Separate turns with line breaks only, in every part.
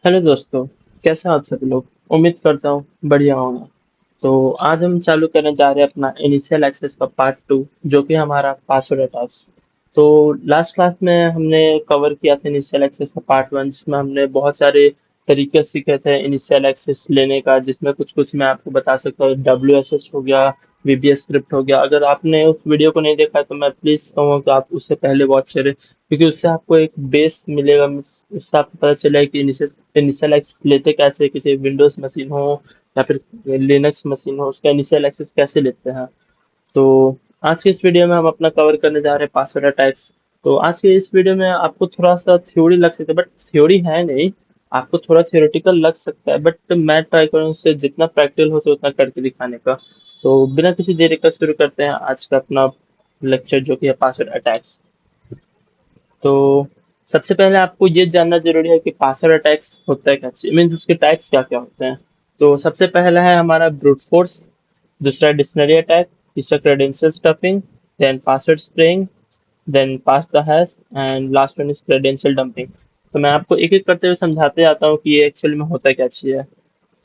Hello दोस्तों, कैसे हैं आप सभी लोग। उम्मीद करता हूँ बढ़िया होंगे। तो आज हम चालू करने जा रहे हैं अपना इनिशियल एक्सेस का पार्ट 2, जो कि हमारा पासवर्ड अटैक्स। तो लास्ट क्लास में हमने कवर किया था इनिशियल एक्सेस का पार्ट 1, जिसमें हमने बहुत सारे तरीके सीखे थे इनिशियल एक्सेस लेने का, जिसमें कुछ कुछ मैं आपको बता सकता हूँ। WSH हो गया, VBS स्क्रिप्ट हो गया। अगर आपने उस वीडियो को नहीं देखा है तो मैं प्लीज कहूँगा कि आप उससे पहले वॉच करें, क्योंकि उससे आपको एक बेस मिलेगा। उससे आपको पता चलेगा कि इनिशियल एक्सेस लेते कैसे, किसी विंडोज मशीन हो या फिर लिनक्स मशीन हो, उसका इनिशियल एक्सेस कैसे लेते हैं। तो आज के इस वीडियो में हम अपना कवर करने जा रहे हैं पासवर्ड अटैक्स। तो आज के इस वीडियो में आपको थोड़ा सा थ्योरी लग सकता है, बट थ्योरी है नहीं। आपको थोड़ा थ्योरेटिकल लग सकता है, बट मैं ट्राई करूँ उससे जितना प्रैक्टिकल हो सके उतना करके दिखाने का। तो बिना किसी देरी का शुरू करते हैं आज का अपना लेक्चर, जो कि है पासवर्ड अटैक्स। तो सबसे पहले आपको ये जानना जरूरी है कि पासवर्ड अटैक्स होता है क्या, मीन्स उसके टाइप्स क्या क्या होते हैं। तो सबसे पहला है हमारा ब्रूट फोर्स, दूसरा डिक्शनरी अटैक, तीसरा credential stuffing, then password spraying, then pass the hash, and last one is credential dumping. तो मैं आपको एक एक करते हुए समझाते जाता हूँ कि ये एक्चुअली में होता क्या चीज़ है।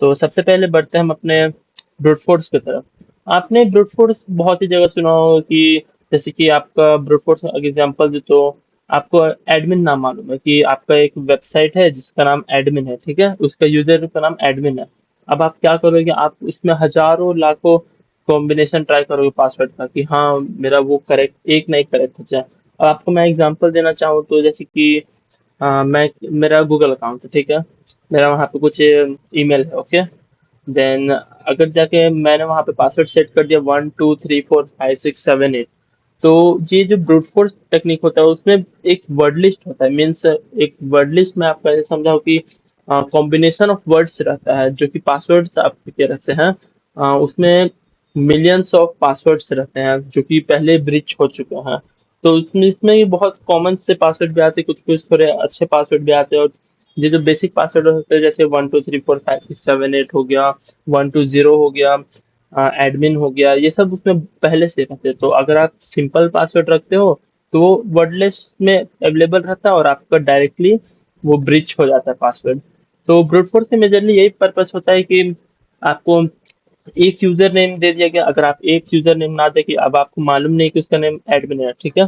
तो सबसे पहले बढ़ते हैं हम अपने ब्रूट फोर्स की तरफ। आपने ब्रूट फोर्स बहुत ही जगह सुना होगा कि जैसे कि आपका ब्रूट फोर्स एग्जांपल दे तो आपको एडमिन नाम मालूम है कि आपका एक वेबसाइट है जिसका नाम एडमिन है, ठीक है, उसका यूजर का नाम एडमिन है। अब आप क्या करोगे, आप उसमें हजारों लाखों कॉम्बिनेशन ट्राई करोगे पासवर्ड का कि हाँ मेरा वो करेक्ट एक नहीं करेक्ट हो जाए। अब आपको मैं एग्जांपल देना चाहूँ तो जैसे कि मैं मेरा गूगल अकाउंट है, ठीक है, मेरा वहाँ पे कुछ ईमेल है, ओके। देन अगर जाके मैंने वहाँ पे पासवर्ड सेट कर दिया 1 2 3 4 5 6 7 8, तो ये जो ब्रूट फोर्स टेक्निक होता है उसमें एक वर्ड लिस्ट होता है। मीन्स एक वर्ड लिस्ट में आपको ऐसे समझाओ कि कॉम्बिनेशन ऑफ वर्ड्स रहता है जो कि पासवर्ड्स आपके रहते हैं। उसमें मिलियंस ऑफ पासवर्ड्स रहते हैं जो कि पहले ब्रिच हो चुके हैं। तो उसमें इसमें ये बहुत कॉमन से पासवर्ड भी आते हैं, कुछ कुछ थोड़े अच्छे पासवर्ड भी आते हैं। और ये जो बेसिक पासवर्ड होते हैं जैसे 1 2 3 4 5 6 7 8 हो गया, 1 2 0 हो गया, एडमिन हो गया, ये सब उसमें पहले से रहते हैं। तो अगर आप सिंपल पासवर्ड रखते हो तो वो वर्डलेस में अवेलेबल रहता है और आपका डायरेक्टली वो ब्रिच हो जाता है पासवर्ड। तो ब्रूट फोर्स के मेजरली यही पर्पस होता है कि आपको एक यूजर नेम दे दिया गया। अगर आप एक यूजर नेम ना दे, कि अब आपको मालूम नहीं कि उसका नेम एडमिन है, ठीक है,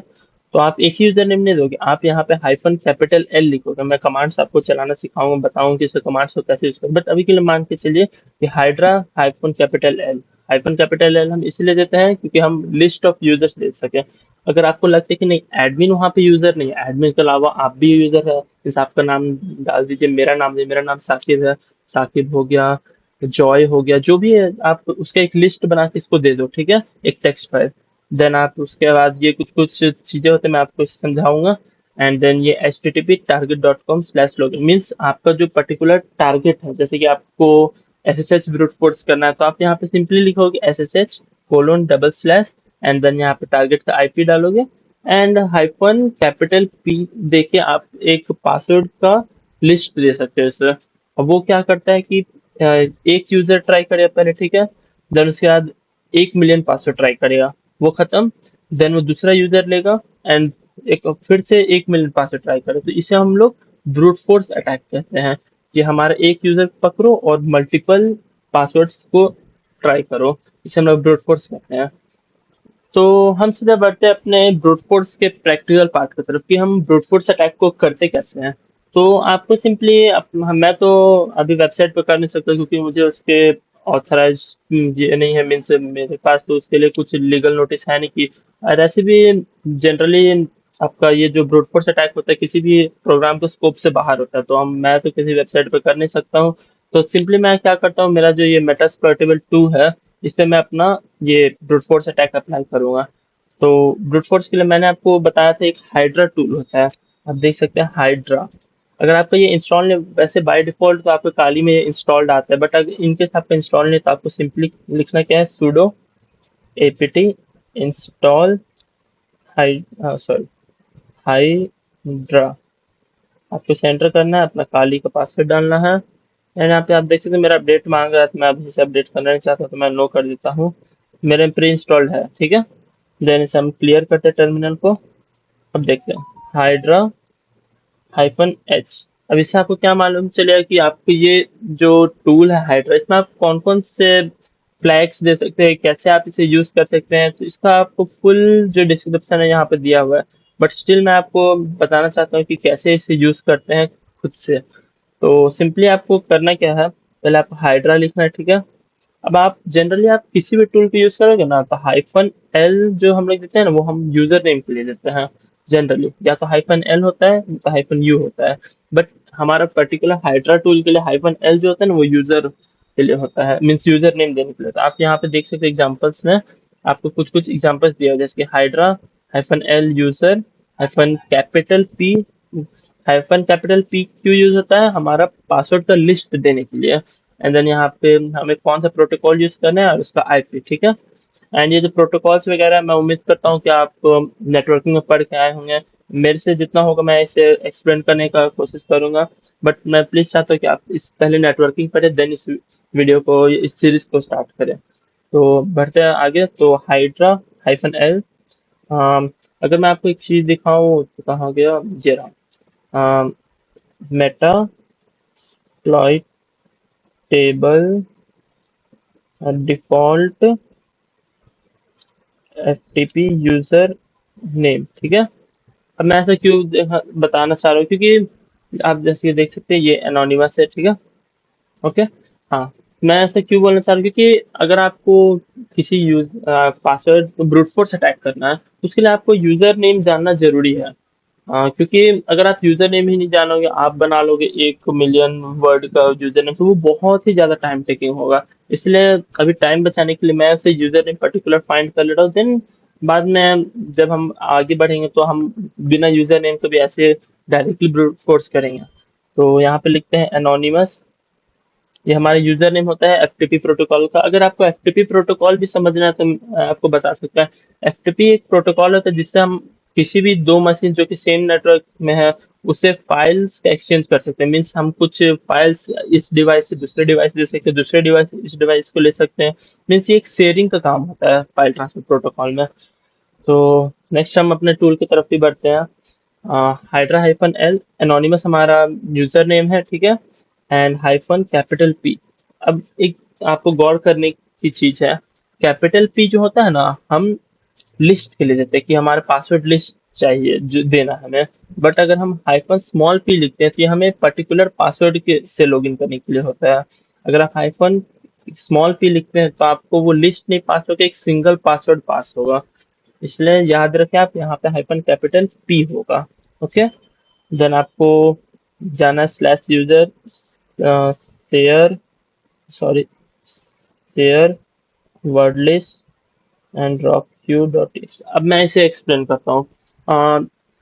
तो आप एक ही यूजर नेम नहीं दोगे, आप यहाँ पे हाइफन कैपिटल एल लिखोगे। मैं कमांड्स आपको चलाना सिखाऊंगा, बताऊंगा कि इसके कमांड्स को कैसे यूज करें, बट अभी के लिए मान के चलिए कि hydra hyphen capital L. Hyphen capital L हम इसलिए देते हैं क्योंकि हम लिस्ट ऑफ यूजर्स दे सके। अगर आपको लगता है कि नहीं एडमिन वहाँ पे यूजर नहीं है, एडमिन के अलावा आप भी यूजर है, जैसे आपका नाम डाल दीजिए, मेरा नाम दीजिए, मेरा नाम साकिब है, साकिब हो गया, जॉय हो गया, जो भी है आप उसका एक लिस्ट बना के इसको दे दो, ठीक है, एक टेक्स्ट फाइल। देन आप उसके बाद ये कुछ कुछ चीजें होते हैं मैं आपको समझाऊंगा। एंड देन ये http://target.com/login मीन्स आपका जो पर्टिकुलर टारगेट है, जैसे कि आपको SSH ब्रूट फोर्स करना है तो आप यहाँ पे सिंपली लिखोगे SSH:// एंड देन यहाँ पे टारगेट का IP डालोगे एंड हाइफन कैपिटल P देके आप एक पासवर्ड का लिस्ट दे सकते हो इसमें। अब वो क्या करता है कि एक यूजर ट्राई करेगा पहले, ठीक है, देन उसके बाद 1 मिलियन पासवर्ड ट्राई करेगा, वो खत्म। देन वो दूसरा यूजर लेगा एंड एक फिर से 1 मिलियन पासवर्ड ट्राई करे। तो इसे हम लोग ब्रूट फोर्स अटैक कहते हैं कि हमारा एक यूजर पकड़ो और मल्टीपल पासवर्ड्स को ट्राई करो, इसे हम लोग ब्रूट फोर्स कहते हैं। तो हम सीधा बढ़ते हैं अपने ब्रूट फोर्स के प्रैक्टिकल पार्ट की तरफ कि हम ब्रूट फोर्स अटैक को करते कैसे हैं। तो आपको सिंपली मैं तो अभी वेबसाइट पे कर नहीं सकता क्योंकि मुझे उसके ऑथराइज ये नहीं है, मीन्स मेरे पास तो उसके लिए कुछ लीगल नोटिस है नहीं कि। और ऐसे भी जनरली आपका ये जो ब्रूट फोर्स अटैक होता है किसी भी प्रोग्राम के स्कोप से बाहर होता है, तो मैं तो किसी वेबसाइट पे कर नहीं सकता हूँ। तो सिंपली मैं क्या करता हूँ, मेरा जो ये मेटास्प्लॉइटेबल 2 है, इस पे मैं अपना ये ब्रूट फोर्स अटैक अप्लाई करूंगा। तो ब्रूट फोर्स के लिए मैंने आपको बताया था एक हाइड्रा टूल होता है, आप देख सकते हैं हाइड्रा। अगर आपका ये इंस्टॉल नहीं, वैसे बाय डिफॉल्ट तो आपको काली में इंस्टॉल्ड आता है, बट अगर इनकेस आपका इंस्टॉल नहीं तो आपको सिंपली लिखना क्या है, sudo apt install high sorry hydra. आपको सेंटर करना है, अपना काली का पासवर्ड डालना है एंड यहाँ पे आप देख सकते हैं मेरा अपडेट मांग रहा है, तो मैं अभी इसे अपडेट करना नहीं चाहता तो मैं नो कर देता हूँ। मेरे प्री इंस्टॉल्ड है, ठीक है। देन इसे हम क्लियर करते हैं टर्मिनल को। अब देखते हैं हाइड्रा -H। अब इससे आपको क्या मालूम चलेगा कि आपको ये जो टूल है हाइड्रा, इसमें आप कौन-कौन से फ्लैग्स दे सकते हैं, कैसे आप इसे यूज़ कर सकते हैं, तो इसका आपको फुल जो डिस्क्रिप्शन है यहाँ पे दिया हुआ है। बट स्टिल मैं आपको बताना चाहता हूँ कि कैसे इसे यूज़ करते हैं खुद से। तो सिंपली आपको करना क्या है, पहले आपको हाइड्रा लिखना है, ठीक है? अब आप जनरली आप किसी भी टूल को यूज़ करोगे ना, तो हाइफ़न एल जो हम लोग देते हैं ना, वो हम यूज़र नेम के लिए देते हैं जनरली। या तो हाइफ़न एल होता है, या तो हाइफ़न यू होता है। बट हमारा पर्टिकुलर हाइड्रा टूल के लिए हाइफ़न एल जो होता है ना, वो यूज़र के लिए होता है, मीन्स यूज़र नेम देने के लिए। तो आप यहाँ पे देख सकते हो एग्जांपल्स में आपको कुछ-कुछ एग्जांपल्स दिया हुआ है, जैसे कि hydra, hyphen L user, hyphen capital P, hyphen capital P क्यों यूज़ होता है? हमारा पासवर्ड का लिस्ट देने के लिए। एंड देन यहाँ पे हमें कौन सा प्रोटोकॉल यूज़ करना है और उसका आईपी, ठीक है? एंड ये जो प्रोटोकॉल्स वगैरह है, मैं उम्मीद करता हूँ कि आप नेटवर्किंग में पढ़ के आए होंगे। मेरे से जितना होगा मैं इसे एक्सप्लेन करने का कोशिश करूंगा, बट मैं प्लीज चाहता हूँ कि आप इस पहले नेटवर्किंग पढ़े, देन इस वीडियो को, इस सीरीज को स्टार्ट करें। तो बढ़ते हैं आगे। तो हाइड्रा हाइफन एल, अगर मैं आपको एक चीज दिखाऊं तो कहाँ गया, ये रहा, Meta exploit table default FTP user name, ठीक है? अब मैं ऐसा क्यों बताना चाह रहा हूँ, क्योंकि आप जैसे कि देख सकते हैं ये एनोनिमस है, ठीक है? ओके। हाँ, मैं ऐसा क्यों बोलना चाह रहा हूँ, क्योंकि अगर आपको किसी पासवर्ड ब्रूट फोर्स अटैक करना है, तो उसके लिए आपको यूजर नेम जानना जरूरी है। क्योंकि अगर आप यूजर नेम ही नहीं जानोगे, आप बना लोगे 1 मिलियन वर्ड का यूजर नेम, तो वो बहुत ही ज्यादा टाइम टेकिंग होगा। इसलिए अभी टाइम बचाने के लिए मैं उसे यूजर नेम पर्टिकुलर फाइंड कर ले रहा हूँ, देन बाद में जब हम आगे बढ़ेंगे तो हम बिना यूजर नेम के भी ऐसे डायरेक्टली ब्रूट फोर्स करेंगे। तो यहाँ पे लिखते हैं एनोनिमस, ये हमारा यूजर नेम होता है एफटीपी प्रोटोकॉल का। अगर आपको एफटीपी प्रोटोकॉल भी समझना है तो मैं आपको बता सकता है। एफटीपी एक प्रोटोकॉल होता है जिससे हम किसी भी दो मशीन जो कि सेम नेटवर्क में है, उससे फाइल्स का एक्सचेंज कर सकते हैं। मीन्स हम कुछ फाइल्स इस डिवाइस से दूसरे डिवाइस दे सकते हैं, दूसरे डिवाइस से इस डिवाइस को ले सकते हैं। मीन्स ये एक शेयरिंग का काम होता है फाइल ट्रांसफर प्रोटोकॉल में। तो नेक्स्ट हम अपने टूल की तरफ भी बढ़ते हैं। हाइड्रा हाइफन एल, एनोनिमस हमारा यूजर नेम है, ठीक है? And hyphen capital P. अब एक आपको गौर करने की चीज है, कैपिटल पी जो होता है ना, हम लिस्ट के लिए देते हैं कि हमारे पासवर्ड लिस्ट चाहिए जो देना है हमें। बट अगर हम हाइफन स्मॉल पी लिखते हैं तो ये हमें पर्टिकुलर पासवर्ड के से लॉगिन करने के लिए होता है। अगर आप हाइफन स्मॉल पी लिखते हैं तो आपको वो लिस्ट नहीं पास होगा, एक सिंगल पासवर्ड पास होगा। इसलिए याद रखें आप, यहाँ पे हाइफन कैपिटल पी होगा। ओके। देन आपको जाना slash user share, sorry, share word list and rock Q dot अब मैं इसे एक्सप्लेन करता हूँ।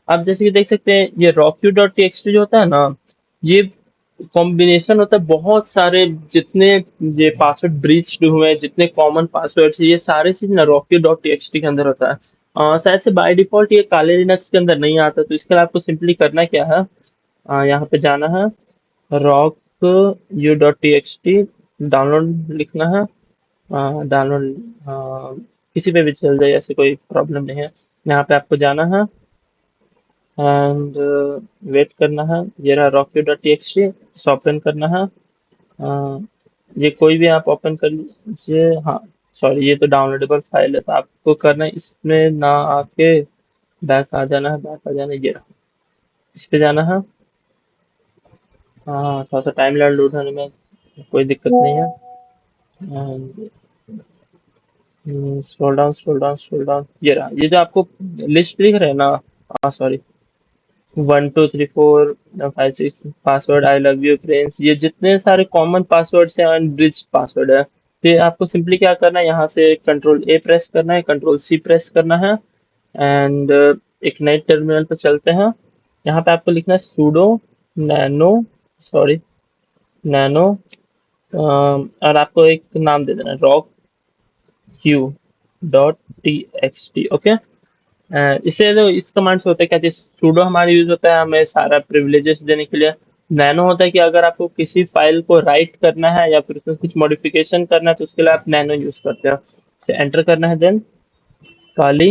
आप जैसे कि देख सकते हैं ये रॉक क्यू डॉट टी जो होता है ना, ये कॉम्बिनेशन होता है बहुत सारे, जितने ये पासवर्ड ब्रीच्ड हुए हैं, जितने कॉमन पासवर्ड है, ये सारे चीज ना रॉक क्यू डॉट टी के अंदर होता है। शायद से बाय डिफॉल्ट ये काले लिनक्स के अंदर नहीं आता, तो इसके लिए आपको सिंपली करना क्या है, यहाँ पे जाना है, rock U dot T x T download लिखना है। डाउनलोड किसी पे भी चल जाए, ऐसे कोई प्रॉब्लम नहीं है। यहाँ पे आपको जाना है एंड वेट करना है। ये रहा rocket dot T x T, open करना है। ये कोई भी आप ओपन कर लीजिए। हाँ, सॉरी, ये तो डाउनलोडेबल फाइल है, तो आपको करना है इसमें ना आके बैक आ जाना है, बैक आ जाना है, ये रहा, इस पे जाना है। हाँ, थोड़ा सा टाइम लोड होने में कोई दिक्कत नहीं है। Scroll down, scroll down, scroll down, ये रहा, ये जो आपको लिस्ट दिख रहा है ना, हाँ sorry, 1 2 3 4 5 6 password, I love you friends, ये जितने सारे कॉमन पासवर्ड हैं अनब्रिज्ड पासवर्ड है। तो ये आपको सिंपली क्या करना है, यहाँ से कंट्रोल ए प्रेस करना है, कंट्रोल सी प्रेस करना है, एंड एक नए टर्मिनल पर चलते हैं। यहाँ पे आपको लिखना है sudo nano, सॉरी, नैनो, और आपको एक नाम दे देना है rock Q dot T x T. Okay. इससे जो इस कमांड से होता है क्या, जैसे sudo हमारा यूज होता है हमें सारा प्रिविलेजेस देने के लिए। नैनो होता है कि अगर आपको किसी फाइल को राइट करना है या फिर उसमें कुछ मॉडिफिकेशन करना है, तो उसके लिए आप नैनो यूज करते हो। एंटर करना है, देन काली,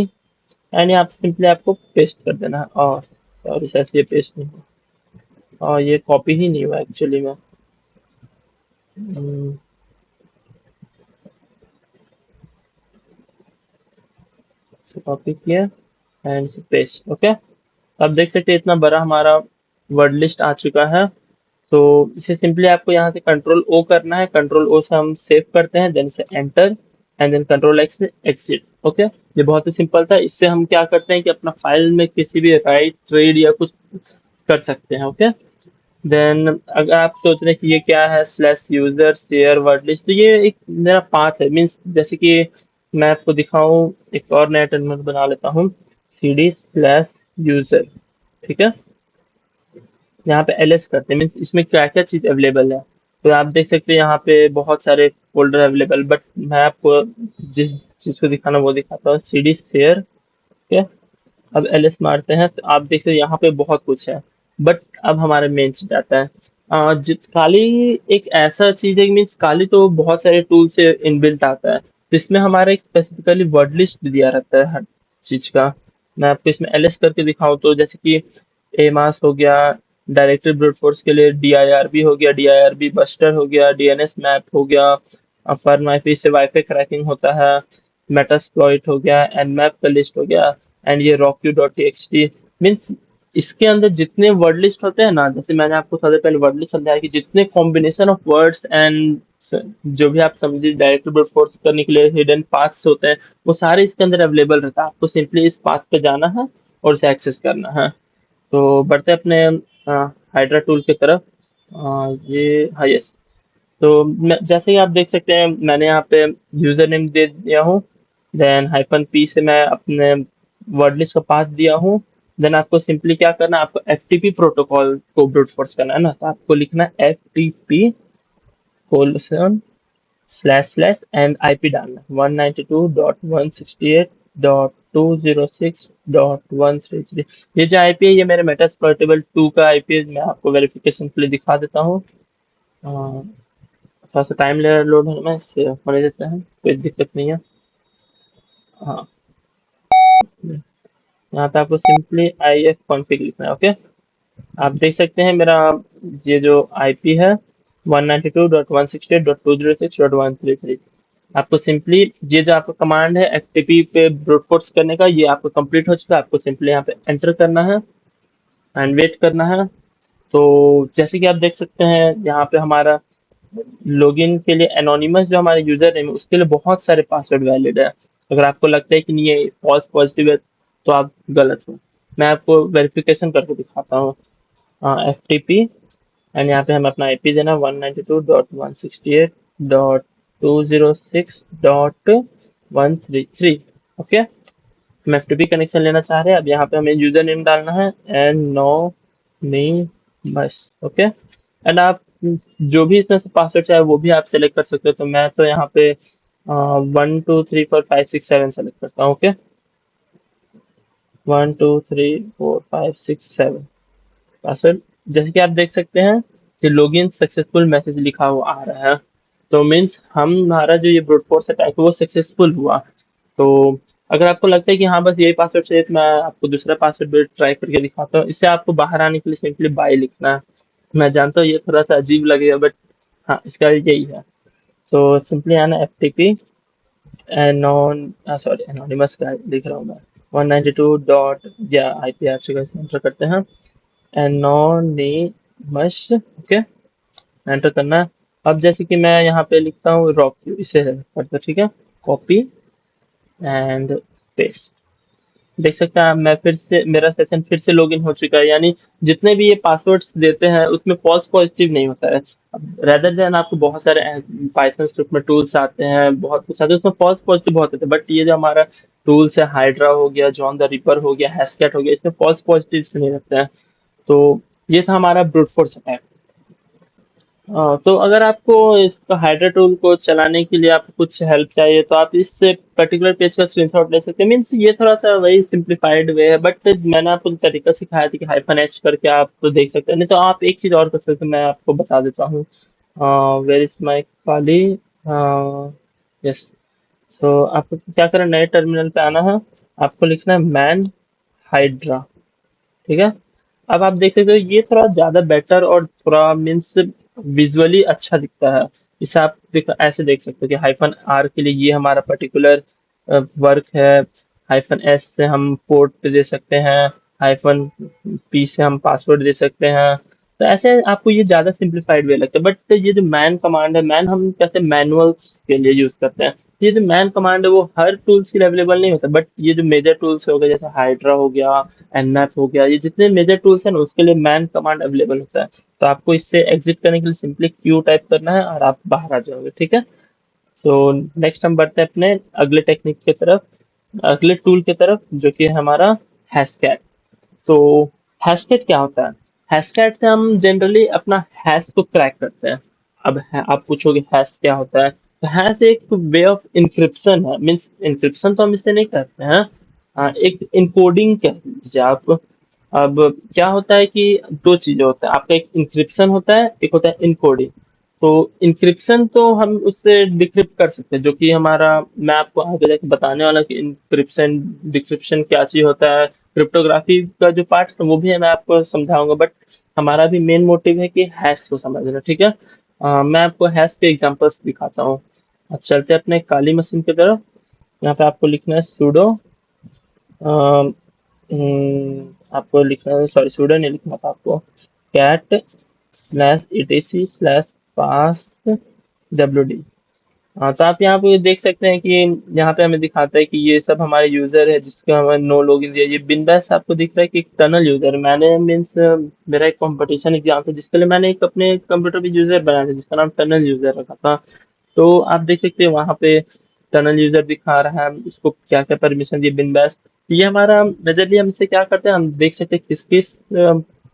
एंड यहाँ पे सिंपली आपको पेस्ट कर देना है। और सॉरी, शायद ये पेस्ट नहीं है। और ये कॉपी ही नहीं हुआ एक्चुअली में। हम्म, कॉपी किया एंड पेस्ट। ओके, अब देख सकते हैं इतना बड़ा हमारा वर्ड लिस्ट आ चुका है। तो इसे सिंपली आपको यहाँ से कंट्रोल ओ करना है, कंट्रोल ओ से हम सेव करते हैं, देन से enter and then control X से एग्जिट। ओके, ये बहुत ही सिंपल था। इससे हम क्या करते हैं कि अपना फाइल में किसी भी राइट रीड या कुछ कर सकते हैं। ओके, देन अगर आप सोच रहे हैं कि ये क्या है, slash user share word list, तो ये एक मेरा पाथ है। मीन्स जैसे कि मैं आपको दिखाऊं, एक और नया टर्मिनल बना लेता हूँ, सी डी स्लैश यूजर। ठीक है, यहाँ पे एलएस करते हैं, मीन्स इसमें क्या क्या चीज अवेलेबल है। तो आप देख सकते हैं यहाँ पे बहुत सारे फोल्डर अवेलेबल, बट मैं आपको जिस चीज को दिखाना वो दिखाता हूँ, सी डी शेयर। ठीक है, अब एलएस मारते हैं तो आप देखिए यहाँ पे बहुत कुछ है। बट अब हमारे मेन चीज आता है, काली एक ऐसा चीज है, मीन्स काली तो बहुत सारे टूल से इनबिल्ट आता है, जिसमें हमारा एक स्पेसिफिकली वर्ड लिस्ट दिया रहता है हर चीज का। मैं आपको इसमें एलएस करके दिखाऊं तो जैसे कि एमास हो गया, डायरेक्टरी ब्रूट फोर्स के लिए डीआईआरबी हो गया, डीआईआरबी बस्टर हो गया, डीएनएस मैप हो गया, फर्न वाईफाई से वाईफाई क्रैकिंग होता है, मेटास्प्लॉइट हो गया, एनमैप का लिस्ट हो गया, एंड ये रॉक्यू डॉट टीएक्सटी। मीन्स इसके अंदर जितने वर्ड लिस्ट होते हैं ना, जैसे मैंने आपको सबसे पहले वर्ड लिस्ट समझाया कि जितने कॉम्बिनेशन ऑफ वर्ड्स एंड जो भी आप समझिए डायरेक्ट ब्रूट फोर्स करने के लिए हिडन पाथ्स होते हैं, वो सारे इसके अंदर अवेलेबल रहता है। आपको सिंपली इस पाथ पे जाना है और उसे एक्सेस करना है। तो बढ़ते हैं अपने हाइड्रा टूल की तरफ। ये हाँ, यस। तो जैसे ही आप देख सकते हैं, मैंने यहाँ पे यूजर नेम दे दिया हूँ, देन हाइफन पी से मैं अपने वर्ड लिस्ट का पाथ दिया हूँ। देन आपको सिंपली क्या करना है, आपको एफटीपी प्रोटोकॉल को ब्रूट फोर्स करना है ना, तो आपको लिखना है FTP colon slash slash and IP डालना है 192.168.206.133। ये जो आईपी है, ये मेरे मेटास्प्लॉइटेबल 2 का आईपी है। मैं आपको वेरिफिकेशन के लिए दिखा देता हूँ। थोड़ा सा टाइम ले लोड होने में, इससे होने देते हैं, कोई दिक्कत नहीं है। हाँ, यहाँ पे आपको सिंपली आई एफ कॉन्फ़िग लिखना है। ओके, आप देख सकते हैं मेरा ये जो आईपी है 192.168.206.133। आपको सिंपली ये जो आपका कमांड है एफटीपी पे ब्रूट फोर्स करने का, ये आपको कंप्लीट हो चुका है। आपको सिंपली यहाँ पे एंटर करना है एंड वेट करना है। तो जैसे कि आप देख सकते हैं, यहाँ पे हमारा लॉगिन के लिए एनोनिमस जो हमारे यूजर नेम है, उसके लिए बहुत सारे पासवर्ड वैलिड है। अगर आपको लगता है कि नहीं ये फॉल्स पॉजिटिव है, तो आप गलत हो। मैं आपको वेरिफिकेशन करके दिखाता हूँ। एफ टी पी एंड यहाँ पे हमें अपना आईपी देना 192.168.206.133। ओके, हम एफ टी पी कनेक्शन लेना चाह रहे हैं। अब यहाँ पे हमें यूजर नेम डालना है एंड नो नेम बस। ओके, एंड आप जो भी इसमें से पासवर्ड चाहे वो भी आप सेलेक्ट कर सकते हो। तो मैं तो यहाँ पे 1 2 3 4 5 6 7 सेलेक्ट करता हूँ। Okay, 1 2 3 4 5 6 7 password. जैसे कि आप देख सकते हैं कि लॉगिन सक्सेसफुल मैसेज लिखा हुआ आ रहा है। तो मीन्स हमारा जो ये ब्रूट फोर्स अटैक है वो सक्सेसफुल हुआ। तो अगर आपको लगता है कि हाँ बस यही पासवर्ड चाहिए, तो मैं आपको दूसरा पासवर्ड भी ट्राई करके दिखाता हूँ। इससे आपको बाहर आने के लिए सिंपली बाय लिखना है। मैं जानता हूँ ये थोड़ा सा अजीब लगेगा, बट हाँ, इसका यही है। तो सिंपली आना F T P anon sorry anonymous का लिख रहा हूँ मैं, 192 या आई पी आ चुका है, इसे एंटर करते हैं एनोनिमस। ओके, एंटर करना है। अब जैसे कि मैं यहाँ पे लिखता हूँ रॉक, इसे करते, ठीक है, कॉपी एंड पेस्ट। देख सकते हैं मैं फिर से, मेरा सेशन फिर से लॉगिन हो चुका है। यानी जितने भी ये पासवर्ड्स देते हैं उसमें फॉल्स पॉजिटिव नहीं होता है। अब रेदर देन आपको बहुत सारे पाइथन स्क्रिप्ट में टूल्स आते हैं, बहुत कुछ आते हैं, उसमें फॉल्स पॉजिटिव बहुत होते हैं। बट ये जो हमारा टूल्स है, हाइड्रा हो गया, जॉन द रिपर हो गया, हैशकैट हो गया, इसमें फॉल्स पॉजिटिव नहीं रहते हैं। तो ये था हमारा ब्रूट फोर्स अटैक। तो अगर आपको इस हाइड्रा टूल को चलाने के लिए आपको कुछ हेल्प चाहिए, तो आप इस पर्टिकुलर पेज का स्क्रीनशॉट ले सकते हैं। मीन्स ये थोड़ा सा वही सिंप्लीफाइड वे है, बट मैंने आपको तरीका सिखाया था कि हाइफन एच करके आप तो देख सकते हैं। नहीं तो आप एक चीज और कर सकते हैं, मैं आपको बता देता हूँ। Where is my Kali, yes. So आपको क्या करना है, नए टर्मिनल पे आना है, आपको लिखना है मैन हाइड्रा। ठीक है, अब आप देख सकते हो ये थोड़ा ज़्यादा बेटर और थोड़ा मीन्स विजुअली अच्छा दिखता है। इसे आप ऐसे देख सकते हो कि हाइफन आर के लिए ये हमारा पर्टिकुलर वर्क है। हाइफन एस से हम पोर्ट दे सकते हैं। हाइफन पी से हम पासवर्ड दे सकते हैं। तो ऐसे आपको ये ज़्यादा सिंप्लीफाइड वे लगता है, बट ये जो मैन कमांड है, मैन हम कहते हैं मैनुअल्स के लिए यूज करते हैं। ये जो मैन कमांड है वो हर टूल्स के लिए अवेलेबल नहीं होता, बट ये जो मेजर टूल्स हो गए जैसे हाइड्रा हो गया, एनमैप हो गया, ये जितने मेजर टूल्स हैं ना उसके लिए मैन कमांड अवेलेबल होता है। तो आपको इससे एग्जिट करने के लिए सिंपली क्यू टाइप करना है और आप बाहर आ जाओगे, ठीक है। सो नेक्स्ट हम बढ़ते हैं अपने अगले टेक्निक की तरफ, अगले टूल की तरफ, जो कि है हमारा हैशकैट। तो हैशकैट क्या होता है? हैशकैट से हम जनरली अपना हैश को क्रैक करते हैं। अब आप पूछोगे हैश क्या होता है? तो हैश एक वे ऑफ इंक्रिप्शन है, मीन्स इंक्रिप्शन तो हम इससे नहीं करते हैं। एक इनकोडिंग कह लीजिए आप। अब क्या होता है कि दो चीजें होता है, आपका एक इंक्रिप्शन होता है, एक होता है इनकोडिंग। तो इंक्रिप्शन तो हम उससे डिक्रिप्ट कर सकते हैं, जो कि हमारा, मैं आपको आगे जाके बताने वाला कि इंक्रिप्शन डिक्रिप्शन क्या चीज होता है। क्रिप्टोग्राफी का जो पार्ट है वो भी है, मैं आपको समझाऊंगा, बट हमारा भी मेन मोटिव है कि हैश को समझना, ठीक है। मैं आपको हैश के एग्जांपल्स दिखाता हूँ। चलते हैं अपने काली मशीन की तरफ। यहाँ पे आपको लिखना है सूडो, आपको लिखना है, सॉरी सूडो नहीं लिखना था आपको, कैट स्लैश etc स्लैश पास wd। हाँ, तो आप यहाँ पे देख सकते हैं कि यहाँ पे हमें दिखाता है कि ये सब हमारे यूजर है जिसका हमें नो लॉगिन दिया। ये बिंदास आपको दिख रहा है कि एक टनल यूजर है। मैंने मीन्स मेरा एक कंपटीशन एग्जाम था जिसके लिए मैंने एक अपने कंप्यूटर पे यूजर बनाया था जिसका नाम टनल यूजर रखा था। तो आप देख सकते हैं वहाँ पे टनल यूजर दिखा रहा है, उसको क्या क्या परमिशन दिए बिंदास। ये हमारा मेजरली हम इसे क्या करते हैं, हम देख सकते हैं किस किस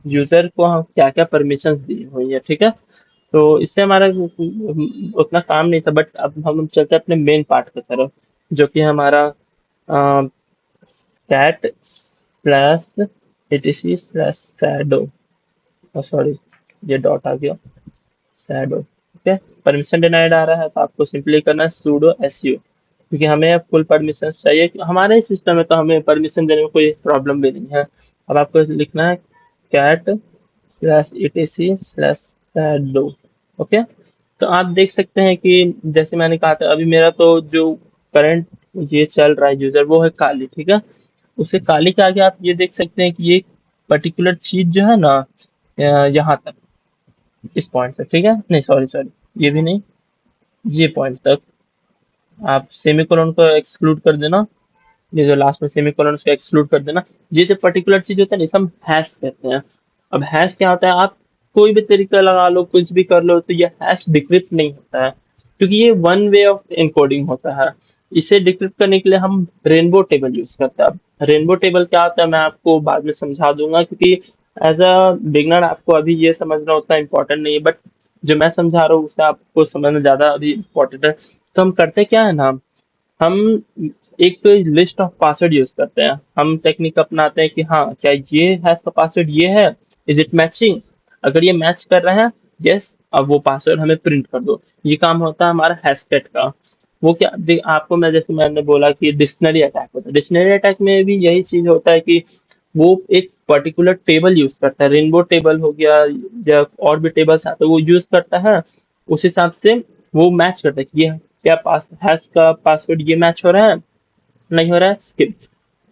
यूजर को हम क्या क्या परमिशन दी हुई है, ठीक है। तो इससे हमारा उतना काम नहीं था, बट अब हम चलते हैं अपने मेन पार्ट की तरफ, जो कि हमारा cat slash etc slash shadow, sorry ये डॉट आ गया, शैडो, ठीक है। परमिशन डिनाइड आ रहा है तो आपको सिंपली करना है sudo su, क्योंकि हमें फुल परमिशन चाहिए। हमारे सिस्टम में तो हमें परमिशन देने में कोई प्रॉब्लम भी नहीं है। अब आपको लिखना है cat slash etc slash shadow, okay. तो आप देख सकते हैं कि जैसे मैंने कहा था, अभी मेरा तो जो करंट ये चल रहा है यूजर वो है काली, ठीक है। उसके काली के आगे आप ये देख सकते हैं कि ये पर्टिकुलर चीज जो है ना, यहाँ तक, इस पॉइंट तक, ठीक है, नहीं सॉरी सॉरी, ये भी नहीं, ये पॉइंट तक आप सेमीकोलन को एक्सक्लूड कर देना। ये जो लास्ट में सेमीकोलन उसको एक्सक्लूड कर देना। ये जो पर्टिकुलर चीज होता है ना इसे हम हैश कहते हैं। अब हैश क्या होता है, आप कोई भी तरीका लगा लो, कुछ भी कर लो, तो ये हैश डिक्रिप्ट नहीं होता है, क्योंकि ये वन वे ऑफ एनकोडिंग होता है। इसे डिक्रिप्ट करने के लिए हम रेनबो टेबल यूज करते हैं। अब रेनबो टेबल क्या होता है मैं आपको बाद में समझा दूंगा, क्योंकि एज अ बिगनर आपको अभी ये समझना उतना इम्पोर्टेंट नहीं है, बट जो मैं समझा रहा हूँ उसे आपको समझना ज्यादा अभी इम्पोर्टेंट है। तो हम करते क्या है ना, हम एक लिस्ट ऑफ पासवर्ड यूज करते हैं। हम टेक्निक अपनाते हैं कि हाँ क्या ये हैश का पासवर्ड ये है, इज इट मैचिंग, अगर ये मैच कर रहा है, यस, अब वो पासवर्ड हमें प्रिंट कर दो। ये काम होता है हमारा हैशकैट का। वो क्या आपको मैं जैसे मैंने बोला कि डिक्शनरी अटैक होता है, डिक्शनरी अटैक में भी यही चीज होता है कि वो एक पर्टिकुलर टेबल यूज करता है, रेनबो टेबल हो गया या और भी टेबल्स आते हैं वो यूज करता है। उस हिसाब से वो मैच करता है कि ये क्या पास हैश का पासवर्ड ये मैच हो रहा है, नहीं हो रहा है, स्किप।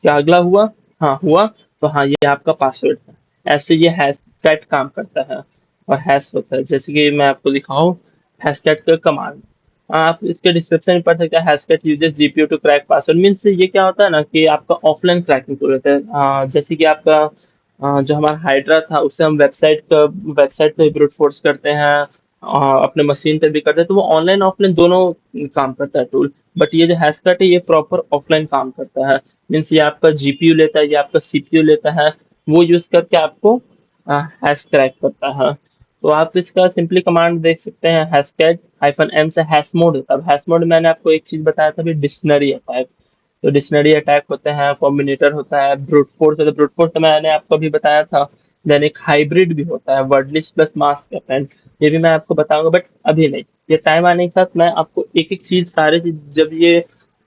क्या अगला हुआ? हाँ हुआ, तो हाँ ये आपका पासवर्ड है। ऐसे ये हैश कैट काम करता है और हैश होता है। जैसे कि मैं आपको दिखाऊं हैश कैट का कमांड, आप इसके डिस्क्रिप्शन में पढ़ सकते हैं। Hashcat uses GPU to crack password, means ये क्या होता है ना कि आपका ऑफलाइन क्रैकिंग हो जाता है। जैसे कि आपका जो हमारा हाइड्रा था उससे हम वेबसाइट पे ब्रूट फोर्स करते हैं, अपने मशीन पे भी करते हैं, तो वो ऑनलाइन ऑफलाइन दोनों काम करता है टूल। बट ये जो हैशकैट है ये प्रॉपर ऑफलाइन काम करता है, मीन्स ये आपका जीपीयू लेता है, ये आपका सीपीयू लेता है, वो यूज करके आपको हैश क्रैक करता है। तो आप इसका सिंपली कमांड देख सकते हैं, हैशकैट हाइफन एम से हैश मोड होता है। हैश मोड मैंने आपको एक चीज बताया था, डिक्शनरी अटैक। तो डिक्शनरी अटैक होते हैं, कॉम्बिनेटर होता है, ब्रूट फोर्स होता है। ब्रूट फोर्स तो मैंने आपको अभी बताया था। देन एक हाइब्रिड भी होता है, word list plus mask append, ये भी मैं आपको बताऊंगा, बट अभी नहीं। ये टाइम आने के साथ मैं आपको एक एक चीज सारे चीज, जब ये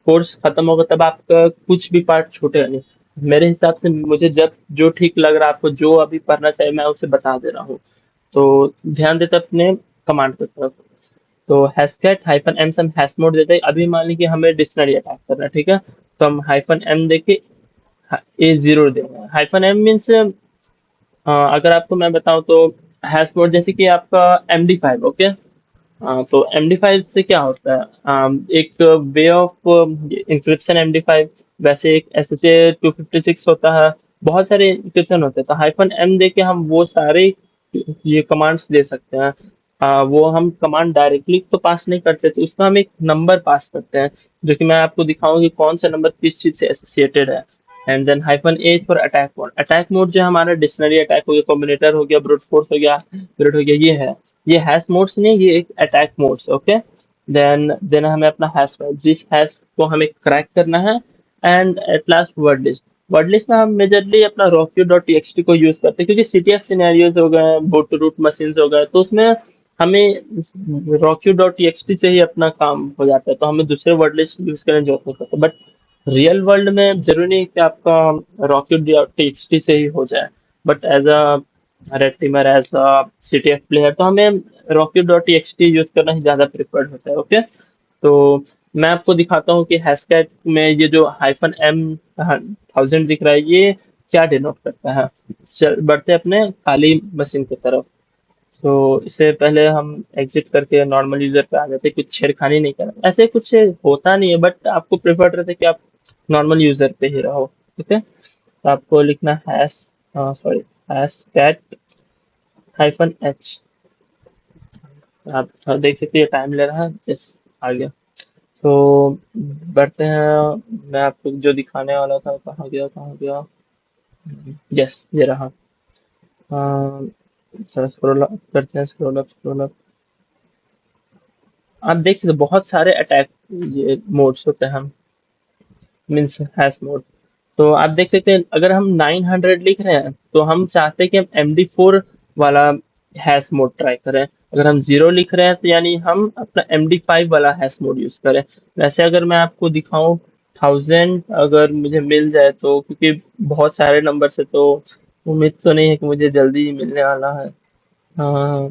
कोर्स खत्म होगा तब आपका कुछ भी पार्ट छूटेगा नहीं। मेरे हिसाब से मुझे जब जो ठीक लग रहा है, आपको जो अभी पढ़ना चाहिए मैं उसे बता दे रहा हूँ। तो ध्यान देते अपने कमांड की तरफ। तो हैशकैट हाइफन एम से हम हैश मोड देते हैं। अभी मान लीजिए हमें डिक्शनरी अटैक करना है, ठीक है, तो हम हाइफन एम देके A0 देंगे। हाइफन एम मीन्स अगर आपको मैं बताऊं तो हैश मोड जैसे कि आपका MD5, ओके। तो MD5 से क्या होता है, एक वे ऑफ इंक्रिप्शन MD5, वैसे एक SHA-256 होता है, बहुत सारे इंक्रिप्शन होते हैं। तो हाइफन एम दे के हम वो सारे ये कमांड्स दे सकते हैं। वो हम कमांड डायरेक्टली तो पास नहीं करते, तो उसका हम एक नंबर पास करते हैं, जो कि मैं आपको दिखाऊंगी कि कौन सा नंबर किस चीज से एसोसिएटेड है। And then hyphen A for attack mode. Attack mode जो हमारा डिक्शनरी अटैक हो गया, कॉम्बिनेटर हो गया, ब्रूट फोर्स हो गया, ब्रूट हो गया, ये है। ये हैश मोड्स नहीं, ये एक अटैक मोड्स, ओके। देन हमें अपना हैश, जिस हैश को हमें क्रैक करना है। And at last word list. Word list में हम मेजरली अपना rockio.txt को यूज करते हैं, क्योंकि CTF सिनेरियोज हो गए, बूट रूट मशीन हो गए, तो उसमें हमें rockio.txt से ही अपना काम हो जाता है, तो हमें दूसरे वर्ड लिस्ट यूज करने की जरूरत नहीं पड़ती। बट रियल वर्ल्ड में जरूरी नहीं कि आपका rockio.txt से ही हो जाए। But as a red teamer, as a CTF player, तो हमें rockio.txt यूज करना ही ज्यादा प्रिफर्ड होता है, ओके। तो मैं आपको दिखाता हूँ कि हैशटैग में ये जो हाइफन एम 1000 दिख रहा है, ये क्या डिनोट करता है। बढ़ते अपने खाली मशीन की तरफ। तो इससे पहले हम एग्जिट करके नॉर्मल यूजर पे आ जाते हैं, कुछ छेड़खानी नहीं करना, ऐसे कुछ होता नहीं है, बट आपको प्रेफर रहता है कि आप नॉर्मल यूजर पे ही रहो, ठीक है। तो आपको लिखना hash, sorry, hashcat hyphen H. आप देख सकते हैं टाइम ले रहा है, यस, आ गया। तो बढ़ते हैं, मैं आपको जो दिखाने वाला था, कहाँ गया कहाँ गया। यस, ये रहा। थोड़ा स्क्रॉल अप करते हैं, स्क्रॉल अप स्क्रॉल अप। आप देख सकते हैं बहुत सारे अटैक ये मोड्स होते हैं, मीन्स हैश मोड। तो आप देख सकते हैं अगर हम 900 लिख रहे हैं, तो हम चाहते हैं कि हम MD4 वाला हैश मोड ट्राई करें। अगर हम 0 लिख रहे हैं, तो यानी हम अपना MD5 वाला हैश मोड यूज करें। वैसे अगर मैं आपको दिखाऊं 1000 अगर मुझे मिल जाए, तो क्योंकि बहुत सारे नंबर से, तो उम्मीद तो नहीं है कि मुझे जल्दी ही मिलने वाला है। हाँ,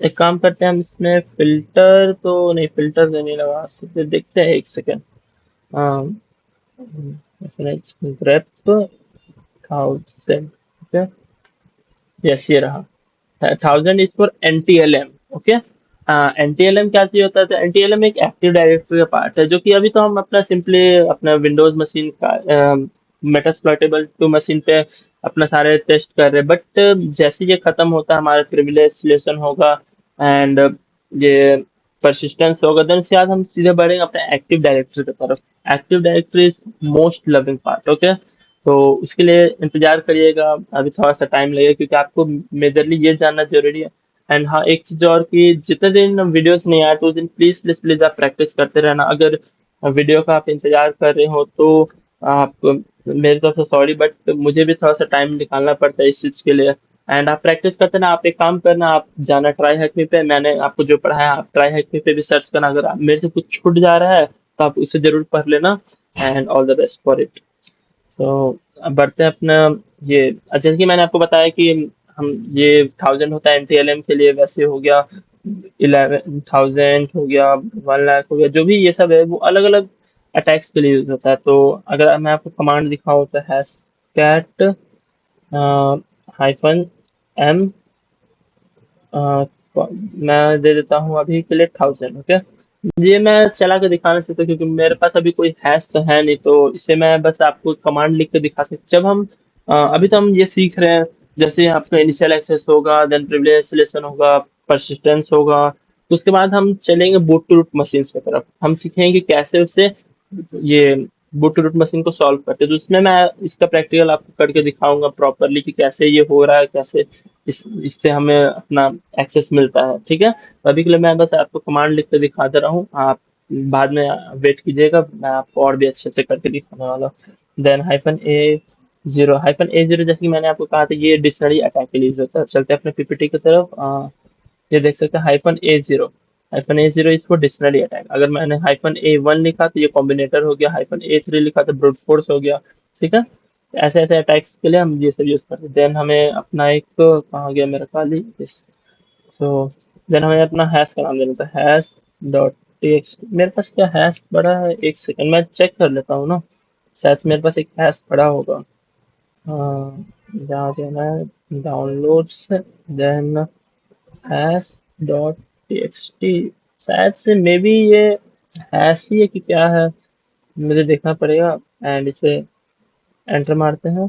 एक काम करते हैं हम इसमें फिल्टर तो नहीं, फिल्टर तो नहीं लगा सकते, देखते हैं एक सेकेंड। हाँ, reference grep 1000, ओके। यस, ये रहा। 1000 is for NTLM, okay. NTLM क्या चीज होता है, तो NTLM एक एक्टिव डायरेक्टरी का पार्ट है, जो कि अभी तो हम अपना सिंपली अपना विंडोज मशीन का मेटास्प्लॉइटेबल टू मशीन पे अपना सारे टेस्ट कर रहे हैं। बट जैसे ये खत्म होता है, हमारा प्रिविलेज सिलेक्शन होगा, एंड ये परसिस्टेंस होगा, देन उसके बाद हम सीधे बढ़ेंगे अपने एक्टिव डायरेक्टरी की तरफ। Active directory is most loving part, okay. तो उसके लिए इंतजार करिएगा, अभी थोड़ा सा टाइम लगेगा, क्योंकि आपको मेजरली ये जानना जरूरी है। एंड हाँ, एक चीज और कि जितने दिन वीडियोस नहीं आए, तो उस दिन प्लीज प्लीज प्लीज आप प्रैक्टिस करते रहना। अगर वीडियो का आप इंतजार कर रहे हो, तो आप, मेरी तरफ से सॉरी, बट मुझे भी थोड़ा सा टाइम निकालना पड़ता है इस चीज के लिए। एंड आप प्रैक्टिस करते ना, आप एक काम करना, आप जाना ट्राई हैक मी पे, मैंने आपको जो पढ़ाया आप ट्राई हैक मी पे भी सर्च करना। अगर मेरे से कुछ छूट जा रहा है, तो आप उसे जरूर पढ़ लेना। And all the best for it. तो अब बढ़ते हैं अपना ये, जैसे कि मैंने आपको बताया कि हम ये 1000 होता है NTLM के लिए, वैसे हो गया 11,000 हो गया, 1 लाख हो गया, जो भी ये सब है वो अलग अलग अटैक्स के लिए यूज होता है। तो अगर मैं आपको कमांड दिखाऊं, तो हैश कैट हाइफन एम, मैं दे देता हूँ अभी के लिए 1000, ओके। ये मैं चला के दिखाना चाहता हूँ, क्योंकि मेरे पास अभी कोई हैश तो है नहीं, तो इससे मैं बस आपको कमांड लिख के दिखा सकता। जब हम अभी तो हम ये सीख रहे हैं, जैसे आपका इनिशियल एक्सेस होगा, देन प्रिविलेज सिलेक्शन होगा, परसिस्टेंस होगा, तो उसके बाद हम चलेंगे बूट टू रूट मशीन्स की तरफ। हम सीखेंगे कि कैसे उससे ये बूट टू रूट मशीन को सॉल्व करते हैं। तो उसमें मैं इसका प्रैक्टिकल आपको करके दिखाऊंगा प्रॉपरली कि कैसे ये हो रहा है, कैसे इससे हमें अपना एक्सेस मिलता है, ठीक है। तो अभी के लिए मैं बस आपको कमांड लिख के दिखा दे रहा हूँ, आप बाद में वेट कीजिएगा, मैं आपको और भी अच्छे से करके दिखाने वाला हूँ। देन हाइफन ए जीरो जैसे कि मैंने आपको कहा था, ये डिक्शनरी अटैक के लिए यूज होता है। चलते हैं अपने PPT की तरफ। ये देख सकते हैं hyphen A zero. Hyphen A0 is for dictionary attack. अगर मैंने हाइफन A1 लिखा, तो ये कॉम्बिनेटर हो गया। हाइफन A3 लिखा, तो ब्रूट फोर्स हो गया, ठीक है। ऐसे ऐसे अटैक्स के लिए हम ये सब यूज करते हैं। देन हमें अपना एक, कहाँ गया मेरा खाली, सो देन हमें अपना हैश का नाम देना था, हैश डॉट टीएक्स। मेरे पास क्या हैश पड़ा है, एक सेकंड मैं चेक कर लेता हूँ ना, शायद से मेरे पास एक हैश पड़ा होगा। जहाँ देना है downloads, then hash dot TXT, शायद से मे बी ये हैश ही है कि क्या है, मुझे देखना पड़ेगा। एंड इसे एंटर मारते हैं।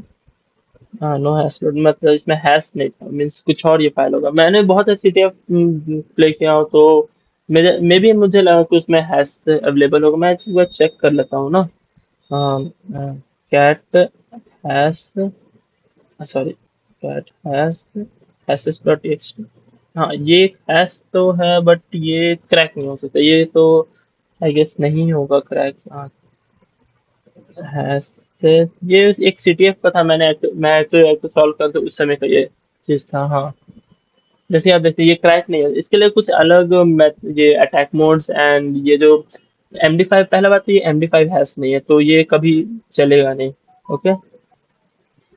हाँ, नो हैश लोड, मतलब इसमें हैश नहीं था, मीन्स कुछ और ये फाइल होगा। मैंने बहुत अच्छी टेप प्ले किया हो तो मेरे मे बी मुझे लगा कि उसमें हैश अवेलेबल होगा। मैं एक बार चेक कर लेता हूँ ना। Cat hash, sorry, cat hashes dot TXT. हाँ, ये एक हैश तो है, बट ये क्रैक नहीं हो सकता, ये तो आई गेस नहीं होगा क्रैक। हाँ, हैश से ये एक सीटीएफ का था, मैं एक्ट सॉल्व कर, तो उस समय का ये चीज था। हाँ, जैसे आप देखते ये क्रैक नहीं है, इसके लिए कुछ अलग ये अटैक मोड्स एंड ये जो MD5, पहला बात तो ये MD5 हैश नहीं है, तो ये कभी चलेगा नहीं। ओके,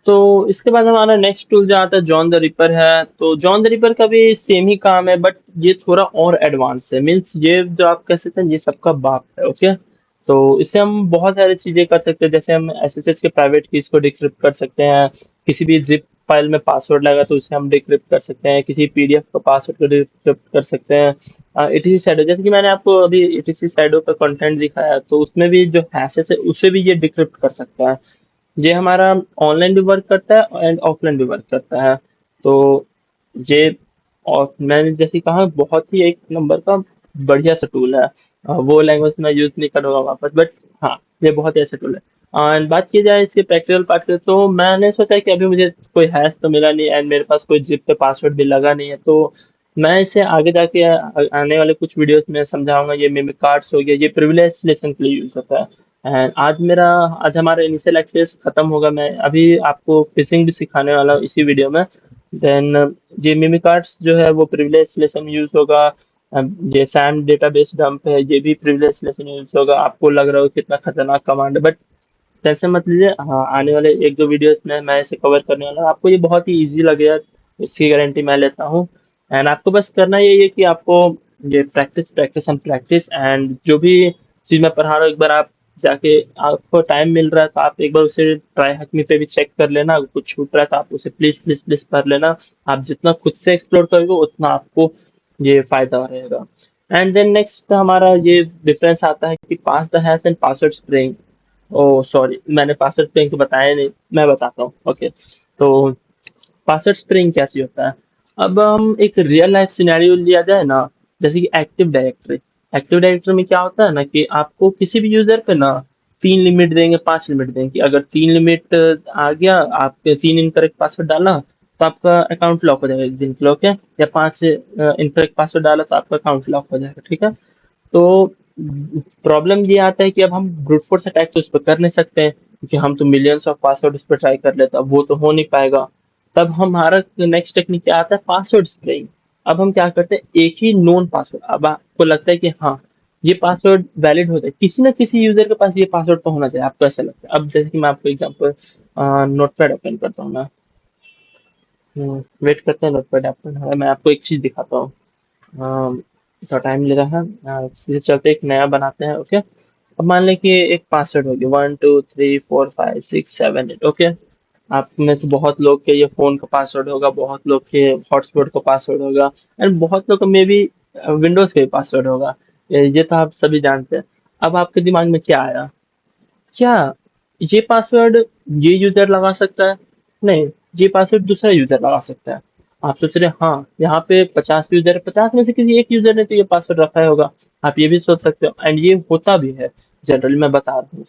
तो इसके बाद हमारा नेक्स्ट टूल जो आता है जॉन द रिपर है। तो जॉन द रिपर का भी सेम ही काम है, बट ये थोड़ा और एडवांस है। मीन्स ये जो आप कह सकते हैं ये सबका बाप है। ओके, तो इससे हम बहुत सारी चीजें कर सकते हैं, जैसे हम SSH के प्राइवेट कीज को डिक्रिप्ट कर सकते हैं, किसी भी जिप फाइल में पासवर्ड लगा तो उसे हम डिक्रिप्ट कर सकते हैं, किसी PDF का पासवर्ड को डिक्रिप्ट कर सकते हैं। ETC शैडो, जैसे कि मैंने आपको अभी ETC शैडो का कंटेंट दिखाया, तो उसमें भी जो हैशेस है उसे भी ये डिक्रिप्ट कर सकता है। ये हमारा ऑनलाइन भी वर्क करता है एंड ऑफलाइन भी वर्क करता है। तो ये, और मैंने जैसे कहा, बहुत ही एक नंबर का बढ़िया सा टूल है। वो लैंग्वेज मैं यूज नहीं करूंगा वापस, बट हाँ, ये बहुत ही अच्छा टूल है। एंड बात की जाए इसके प्रैक्टिकल पार्ट की, तो मैंने सोचा कि अभी मुझे कोई हैश तो मिला नहीं एंड मेरे पास कोई जिप पे पासवर्ड भी लगा नहीं है, तो मैं इसे आगे जाके आने वाले कुछ वीडियोस में समझाऊंगा। ये मिमिक कार्ड्स हो गया, ये प्रिविलेज सिलेक्शन के लिए यूज होता है। एंड आज हमारा इनिशियल एक्सेस खत्म होगा, मैं अभी आपको फिशिंग भी सिखाने वाला हूँ इसी वीडियो में। देन ये मिमिक कार्ड्स जो है वो प्रिविलेज सिलेक्शन यूज होगा। ये सैम डेटाबेस डंप है, ये भी प्रिविलेज सिलेक्शन यूज होगा। आपको लग रहा हो कितना खतरनाक कमांड है, बट टेंशन मत लीजिए। हाँ, आने वाले एक दो वीडियोस में मैं इसे कवर करने वाला हूँ, आपको ये बहुत ही इजी लगेगा, इसकी गारंटी मैं लेता हूँ। एंड आपको बस करना यही है कि आपको ये practice practice and practice, and जो भी चीज मैं पढ़ा रहा हूँ एक बार आप जाके, आपको टाइम मिल रहा है तो आप एक बार उसे ट्राई हैकमी पे भी चेक कर लेना। अगर कुछ छूट रहा है तो आप उसे प्लीज प्लीज प्लीज कर लेना। आप जितना खुद से एक्सप्लोर करोगे उतना आपको ये फायदा रहेगा। एंड देन नेक्स्ट हमारा ये डिफरेंस आता है कि pass the hash and password spraying. Oh sorry, मैंने पासवर्ड स्प्रिंग तो बताया नहीं, मैं बताता हूँ। ओके, तो पासवर्ड स्प्रिंग कैसे होता है। अब हम एक रियल लाइफ सिनेरियो लिया जाए ना, जैसे कि एक्टिव डायरेक्टरी में क्या होता है ना कि आपको किसी भी यूजर पे ना 3 लिमिट देंगे, 5 लिमिट देंगे। अगर 3 लिमिट आ गया, आपके 3 इनकरेक्ट पासवर्ड डाला तो आपका अकाउंट लॉक हो जाएगा एक दिन के लिए। ओके, या 5 इनकरेक्ट पासवर्ड डाला तो आपका अकाउंट लॉक हो जाएगा। ठीक है, तो प्रॉब्लम ये आता है कि अब हम ब्रूट फोर्स अटैक तो उस पर कर नहीं सकते हैं, क्योंकि हम तो मिलियंस ऑफ पासवर्ड उस पर ट्राई कर लेते हैं, अब वो तो हो नहीं पाएगा। तब हमारा नेक्स्ट टेक्निक क्या आता है, पासवर्ड स्प्रेइंग। अब हम क्या करते हैं, एक ही नोन पासवर्ड, अब आपको लगता है कि हाँ ये पासवर्ड वैलिड होता है, किसी ना किसी यूजर के पास ये पासवर्ड तो होना चाहिए, आपको ऐसा लगता है। अब जैसे कि मैं आपको एग्जांपल नोटपैड ओपन करता हूँ मैं, वेट करते हैं, नोटपैड ओपन है, मैं आपको एक चीज दिखाता हूँ। थोड़ा टाइम ले रहा है, सीधे चलते एक नया बनाते हैं। ओके, अब मान लें कि एक पासवर्ड होगी 1 2 3 4 5 6 7 8। ओके, आप में से बहुत लोग के ये फोन का पासवर्ड होगा, बहुत लोग के हॉटस्पॉट का पासवर्ड होगा, एंड बहुत लोग का मे बी विंडोज का भी पासवर्ड होगा। ये तो आप सभी जानते हैं। अब आपके दिमाग में क्या आया, क्या ये पासवर्ड ये यूजर लगा सकता है? नहीं, ये पासवर्ड दूसरा यूजर लगा सकता है। आप सोच रहे हैं हाँ यहाँ पे 50 यूजर है, 50 में से किसी एक यूजर ने तो ये पासवर्ड रखा है होगा। आप ये भी सोच सकते हो, एंड ये होता भी है, जनरली मैं बता रहा हूँ।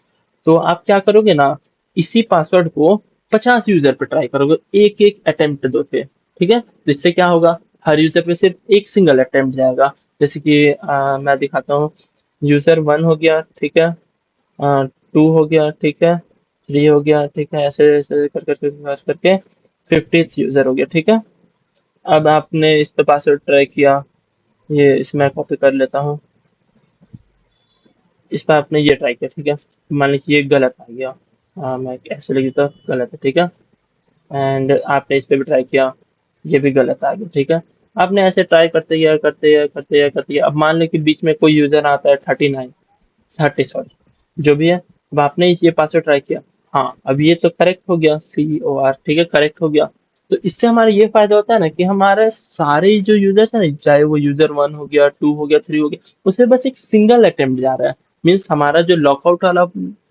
तो आप क्या करोगे ना, इसी पासवर्ड को 50 यूजर पे ट्राई करोगे, एक एक अटेम्प्ट दो पे। ठीक है, तो इससे क्या होगा, हर यूजर पे सिर्फ एक सिंगल अटेम्प्ट जाएगा। जैसे कि मैं दिखाता हूँ, यूजर 1 हो गया, ठीक है, 2 हो गया, ठीक है, 3 हो गया, ठीक है, ऐसे ऐसे करके 50th यूजर हो गया। ठीक है, अब आपने इस पे पासवर्ड ट्राई किया, ये इसमें कॉपी कर लेता हूँ, इस पे आपने ये ट्राई किया, ठीक है, मान लीजिए ये गलत आ गया। मैं ऐसे लगी तो गलत है, ठीक है। एंड आपने इस पे भी ट्राई किया, ये भी गलत आ गया, ठीक है। आपने ऐसे ट्राई करते गया करते गया करते गया करते गया, अब मान लो कि बीच में कोई यूजर आता है 39, 30 सॉरी, जो भी है। अब आपने ये पासवर्ड ट्राई किया, हाँ अब ये तो करेक्ट हो गया, COR, ठीक है, करेक्ट हो गया। तो इससे हमारा ये फायदा होता है ना कि हमारे सारे जो यूजर्स है ना, चाहे वो यूजर 1 हो गया, 2 हो गया, 3 हो गया, उसमें बस एक सिंगल अटेम्प्ट जा रहा है। मीन्स हमारा जो लॉकआउट वाला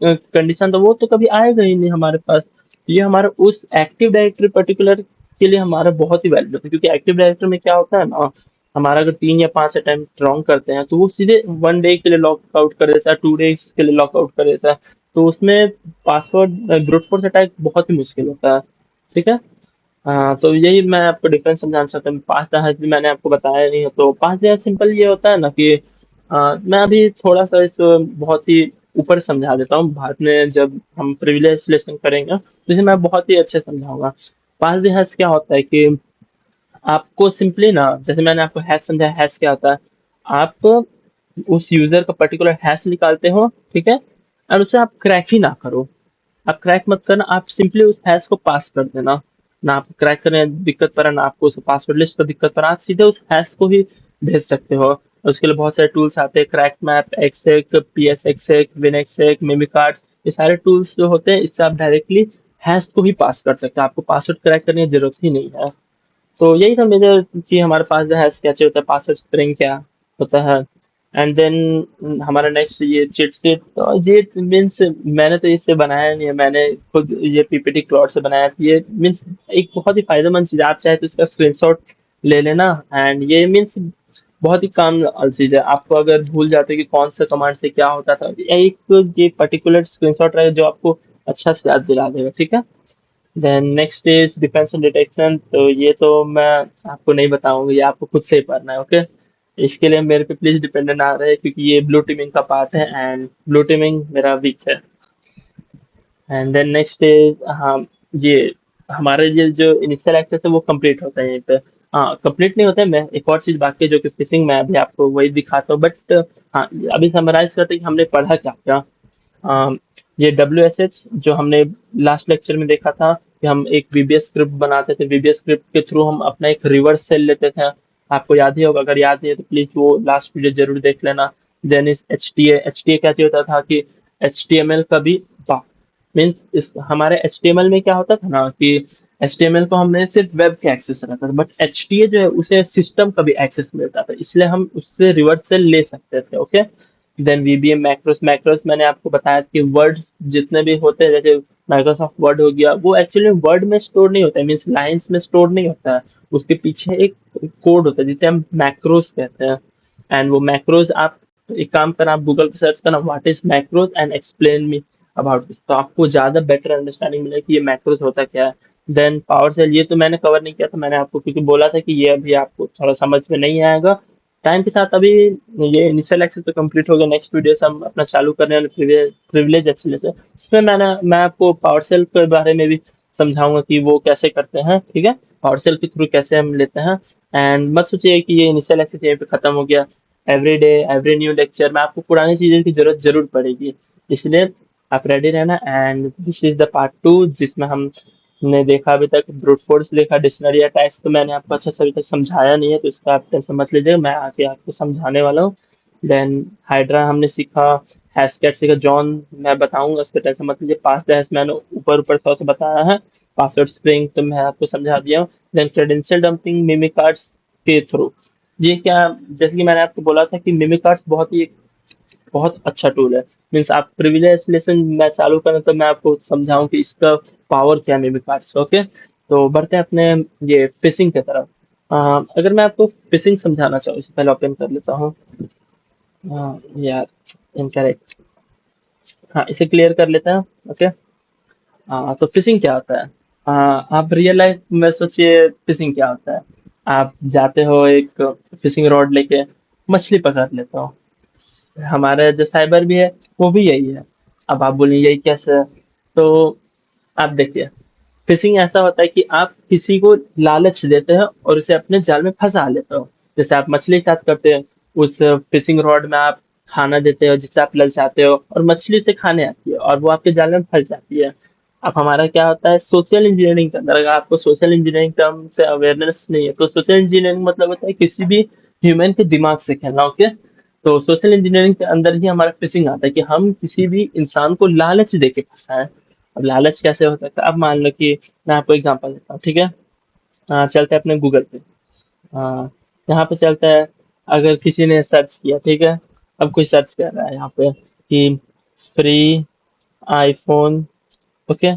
कंडीशन था वो तो कभी आएगा ही नहीं हमारे पास। ये हमारा उस एक्टिव डायरेक्टरी पर्टिकुलर के लिए हमारा बहुत ही वैल्यूबल है, क्योंकि एक्टिव डायरेक्टरी में क्या होता है ना, हमारा अगर 3 या 5 अटेम्प्ट रॉन्ग करते हैं तो वो सीधे 1 डे के लिए लॉक आउट कर देता है, 2 डेज के लिए लॉक आउट कर देता है। तो उसमें पासवर्ड ब्रूट फोर्स अटैक बहुत ही मुश्किल होता है, ठीक है। तो यही मैं आपको डिफरेंस समझाना चाहता हूँ। पास दहाज भी मैंने आपको बताया नहीं है, तो पास दहाज सिंपल ये होता है ना कि मैं अभी थोड़ा सा इस बहुत ही ऊपर समझा देता हूँ, बाद में जब हम प्रिविलेज लेसन करेंगे तो इसे मैं बहुत ही अच्छे समझाऊंगा। पास दहाज क्या होता है कि आपको सिंपली ना, जैसे मैंने आपको हैश समझाया, हैश क्या होता है, आप उस यूजर का पर्टिकुलर हैश निकालते हो, ठीक है, और उसे आप क्रैक ही ना करो। आप क्रैक मत करना, आप सिंपली उस हैश को पास कर देना। ना आपको क्रैक करने में दिक्कत पड़ा, ना आपको उस पासवर्ड लिस्ट पर दिक्कत पड़ा, आप सीधे उस हैश को ही भेज सकते हो। उसके लिए बहुत सारे टूल्स आते हैं, crack map, exec, PS exec, win exec, mimikatz, ये सारे टूल्स जो होते हैं इससे आप डायरेक्टली हैश को ही पास कर सकते हैं, आपको पासवर्ड क्रैक करने की जरूरत ही नहीं है। तो यही था मेजर कि हमारे पास जो है कैसे होता है, पासवर्ड स्प्रिंग क्या होता है। एंड देन हमारा नेक्स्ट ये चिट सेट, तो ये मीन्स मैंने तो इससे बनाया नहीं है, मैंने खुद ये PPT क्लॉड से बनाया था। ये मीन्स एक बहुत ही फायदेमंद चीज है, आप चाहे तो इसका स्क्रीनशॉट ले लेना। एंड ये मीन्स बहुत ही काम वाली चीज है, आपको अगर भूल जाते हो कि कौन सा कमांड से क्या होता था, एक ये पर्टिकुलर स्क्रीनशॉट रहेगा जो आपको अच्छा से याद दिला देगा, ठीक है। Then next is defence and detection, तो ये तो मैं आपको नहीं बताऊंगा, ये आपको खुद से ही पढ़ना है, ओके। इसके लिए मेरे पे प्लीज डिपेंडेंट ना रहे, क्योंकि ये ब्लू टीमिंग का पार्ट है एंड ब्लू टीमिंग मेरा वीक है। एंड देन नेक्स्ट इज, हाँ, ये हमारे ये जो इनिशियल एक्सेस है वो कंप्लीट होता है यहीं पे। हाँ, कंप्लीट नहीं होता है, मैं एक और चीज बाकी है जो कि फिशिंग, मैं अभी आपको वही दिखाता हूँ, बट हाँ, अभी समराइज करते हैं कि हमने पढ़ा क्या क्या। अम, ये WSH जो हमने लास्ट लेक्चर में देखा था कि हम एक VBS स्क्रिप्ट बनाते थे, VBS स्क्रिप्ट के थ्रू हम अपना एक रिवर्स सेल लेते थे। आपको याद ही होगा, अगर याद नहीं है तो प्लीज वो लास्ट वीडियो जरूर देख लेना। देन इस HTA क्या चीज होता था कि HTML का भी था। मीन्स इस हमारे HTML में क्या होता था ना कि HTML को हमने सिर्फ वेब के एक्सेस रहता था, बट HTA जो है उसे सिस्टम का भी एक्सेस मिलता था, इसलिए हम उससे रिवर्स सेल ले सकते थे, okay. Then VBM macros, macros मैंने आपको बताया कि वर्ड्स जितने भी होते हैं, जैसे माइक्रोसॉफ्ट वर्ड हो गया, वो एक्चुअली वर्ड में स्टोर नहीं होता है, मीन्स लाइंस में स्टोर नहीं होता है, उसके पीछे एक कोड होता है जिसे हम मैक्रोस कहते हैं। एंड वो मैक्रोस आप एक काम करना, आप गूगल पे सर्च करना what is macros and explain me about this, तो आपको ज्यादा बेटर अंडरस्टैंडिंग मिलेगी कि ये मैक्रोस होता क्या है। देन पावर सेल, ये तो मैंने कवर नहीं किया था, मैंने आपको क्योंकि बोला था कि ये अभी आपको थोड़ा समझ में नहीं आएगा टाइम के साथ। अभी ये इनिशियल एक्सेस तो कंप्लीट हो गया, नेक्स्ट वीडियो से हम अपना चालू करने वाले प्रिविलेज एक्सेस है, उसमें मैं आपको पावर सेल के बारे में भी समझाऊंगा कि वो कैसे करते हैं, ठीक है, पावर सेल के थ्रू कैसे हम लेते हैं। एंड मत सोचिए कि ये इनिशियल एक्सेस यहीं पे खत्म हो गया। Every day every new lecture में आपको पुरानी चीजों की जरूरत जरूर पड़ेगी, इसलिए आप रेडी रहना। And this is the part 2 जिसमें हमने देखा अभी तक ब्रूट फोर्स देखा, डिक्शनरी अटैक्स तो मैंने आपको अच्छा से अभी तक समझाया नहीं है, तो इसका आप टेंशन मत लीजिए, मैं आके आपको समझाने वाला हूँ। देन हाइड्रा हमने सीखा, हैशकैट सीखा, जॉन मैं बताऊंगा, उसका टेंशन मत लीजिए। पास दैश मैंने ऊपर ऊपर थोड़ा सा बताया है, पासवर्ड स्प्रिंग तो मैं आपको समझा दिया हूँ। देन क्रेडेंशियल डंपिंग मिमिकार्ड्स के थ्रू, ये क्या, जैसे कि मैंने आपको बोला था कि मिमिकार्ड्स बहुत अच्छा टूल है। मीन्स आप प्रिविलेज लेसन मैं चालू करें तो मैं आपको समझाऊं कि इसका पावर क्या है मेरे पास, ओके। तो बढ़ते हैं अपने ये फिशिंग की तरफ। अगर मैं आपको फिशिंग समझाना चाहूँ, इससे पहले ओपन कर लेता हूँ। यार, इनकरेक्ट। हाँ, इसे क्लियर कर लेते हैं, ओके। तो फिशिंग क्या होता है, आप रियल लाइफ में सोचिए फिशिंग क्या होता है। आप जाते हो एक फिशिंग रॉड लेके, मछली पकड़ लेते हो। हमारा जो साइबर भी है वो भी यही है। अब आप बोलिए यही कैसे है, तो आप देखिए, फिशिंग ऐसा होता है कि आप किसी को लालच देते हो और उसे अपने जाल में फंसा लेते हो। जैसे आप मछली के साथ करते हैं, उस फिशिंग रॉड में आप खाना देते हो जिससे आप ललचाते हो और मछली उसे खाने आती है और वो आपके जाल में फंस जाती है। अब हमारा क्या होता है सोशल इंजीनियरिंग के अंदर, अगर आपको सोशल इंजीनियरिंग टर्म से अवेयरनेस नहीं है तो सोशल इंजीनियरिंग मतलब होता है किसी भी ह्यूमन के दिमाग से खेलना। ओके, तो सोशल इंजीनियरिंग के अंदर ही हमारा फिशिंग आता है कि हम किसी भी इंसान को लालच दे के फंसाएं। अब लालच कैसे हो सकता है, अब मान लो कि मैं आपको एग्जांपल देता हूँ, ठीक है। चलते हैं अपने गूगल पे। हाँ, यहाँ पे चलता है। अगर किसी ने सर्च किया, ठीक है। अब कोई सर्च कर रहा है यहाँ पे कि फ्री आईफोन। ओके,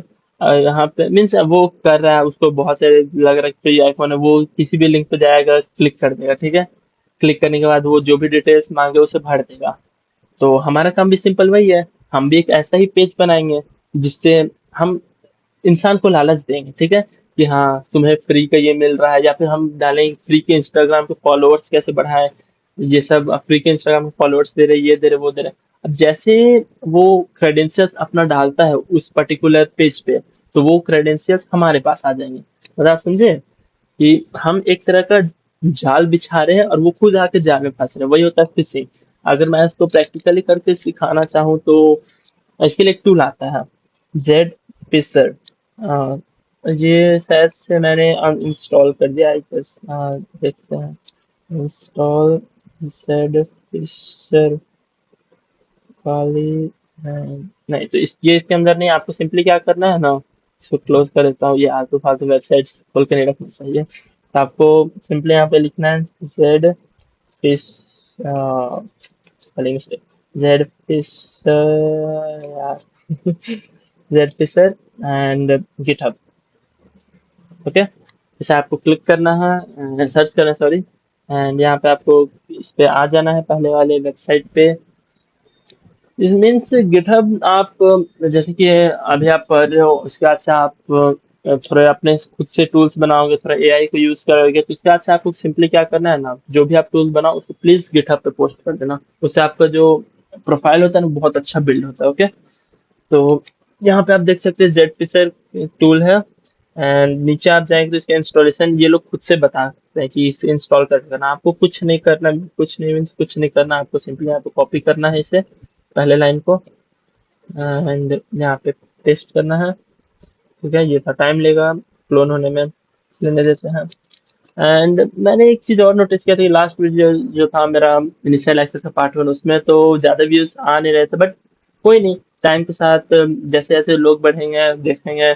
यहाँ पे मीन्स वो कर रहा है, उसको बहुत सारे लग रहा है कि फ्री आईफोन है, वो किसी भी लिंक पे जाएगा, क्लिक कर देगा, ठीक है। क्लिक करने के बाद वो जो भी डिटेल्स मांगे उसे भर देगा। तो हमारा काम भी सिंपल वही है। हम भी एक ऐसा ही पेज बनाएंगे जिससे हम इंसान को लालच देंगे, ठीक है, कि हाँ तुम्हें फ्री का ये मिल रहा है, या फिर हम डालेंगे फ्री के इंस्टाग्राम के फॉलोअर्स कैसे बढ़ाएं, ये सब फ्री के इंस्टाग्राम के फॉलोअर्स दे रहे, ये दे रहे, वो दे रहे। अब जैसे वो क्रेडेंशियल्स अपना डालता है उस पर्टिकुलर पेज पे, तो वो क्रेडेंशियल्स हमारे पास आ जाएंगे। मतलब आप समझे कि हम एक तरह का जाल बिछा रहे हैं और वो खुद आके जाल में फंस रहे हैं, वही होता है फिशिंग। अगर मैं इसको प्रैक्टिकली करके सिखाना चाहूँ तो इसके लिए एक टूल आता है, जेड फिशर। ये शायद से मैंने अनइंस्टॉल कर दिया, आई गेस। देखते हैं, इंस्टॉल जेड फिशर वाली है। नहीं तो ये इसके अंदर नहीं, आपको सिंपली क्या करना है ना, इसको क्लोज कर देता हूँ, ये आलतू फालतू वेबसाइट्स खोल के नहीं रखना चाहिए। तो आपको सिंपली यहाँ पे लिखना है Z fish, spelling mistake, Z fish यार, Z fisher and GitHub. Okay, इसे आपको क्लिक करना है, सर्च करना, सॉरी। एंड यहाँ पे आपको इस पे आ जाना है पहले वाले वेबसाइट पे। इट मीन्स गिटहब आप जैसे कि अभी आप पढ़ रहे हो, उसके बाद से आप थोड़े अपने खुद से टूल्स बनाओगे, थोड़ा एआई को यूज करोगे, तो उसके बाद से आपको सिंपली क्या करना है ना, जो भी आप टूल बनाओ उसको प्लीज गिटहब पे पोस्ट कर देना। उससे आपका जो प्रोफाइल होता है ना बहुत अच्छा बिल्ड होता है। ओके, तो यहाँ पे आप देख सकते हैं जेड फिशर टूल है। एंड नीचे आप जाएंगे तो इसका इंस्टॉलेशन ये लोग खुद से बता सकते हैं कि इसे इंस्टॉल कैसे करना। आपको कुछ नहीं करना, कुछ नहीं मीन्स कुछ नहीं करना, आपको सिंपली यहाँ पे कॉपी करना है इसे, पहले लाइन को, एंड यहाँ पे पेस्ट करना है। ठीक है, ये था, टाइम लेगा क्लोन होने में, लेने देते हैं। एंड मैंने एक चीज और नोटिस किया था कि लास्ट वीडियो जो था मेरा इनिशियल एक्सेस का पार्ट 1, उसमें तो ज्यादा व्यूज आ नहीं रहे थे, बट कोई नहीं, टाइम के साथ जैसे जैसे लोग बढ़ेंगे देखेंगे।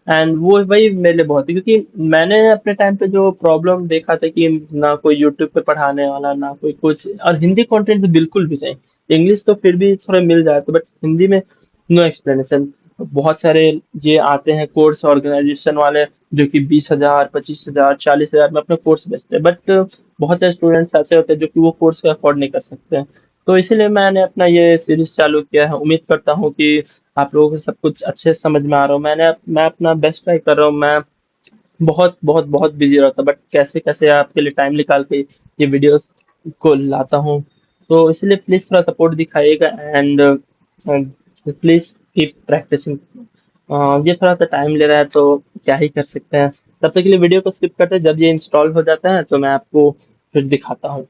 एंड वो भाई मेरे लिए बहुत है, क्योंकि मैंने अपने टाइम पे जो प्रॉब्लम देखा था कि ना कोई यूट्यूब पे पढ़ाने वाला, ना कोई कुछ, और हिंदी कंटेंट तो बिल्कुल भी नहीं। इंग्लिश तो फिर भी थोड़ा मिल जाता, बट हिंदी में नो एक्सप्लेनेशन। बहुत सारे ये आते हैं कोर्स ऑर्गेनाइजेशन वाले जो कि 20,000, 25,000, 40,000 में अपना कोर्स बेचते हैं, बट बहुत सारे स्टूडेंट्स ऐसे होते हैं जो कि वो कोर्स को अफोर्ड नहीं कर सकते हैं। तो इसीलिए मैंने अपना ये सीरीज चालू किया है। उम्मीद करता हूँ कि आप लोगों को सब कुछ अच्छे से समझ में आ रहा हूँ। मैं अपना बेस्ट ट्राई कर रहा हूँ। मैं बहुत बहुत बहुत बिजी रहता, बट कैसे कैसे आपके लिए टाइम निकाल के ये वीडियोस को लाता हूँ। तो इसलिए प्लीज थोड़ा सपोर्ट दिखाइएगा, एंड प्लीज कीप प्रैक्टिसिंग। ये थोड़ा सा टाइम ले रहा है तो क्या ही कर सकते हैं। तब तक के लिए वीडियो को स्किप करते हैं, जब ये इंस्टॉल हो जाता है तो मैं आपको फिर दिखाता हूँ।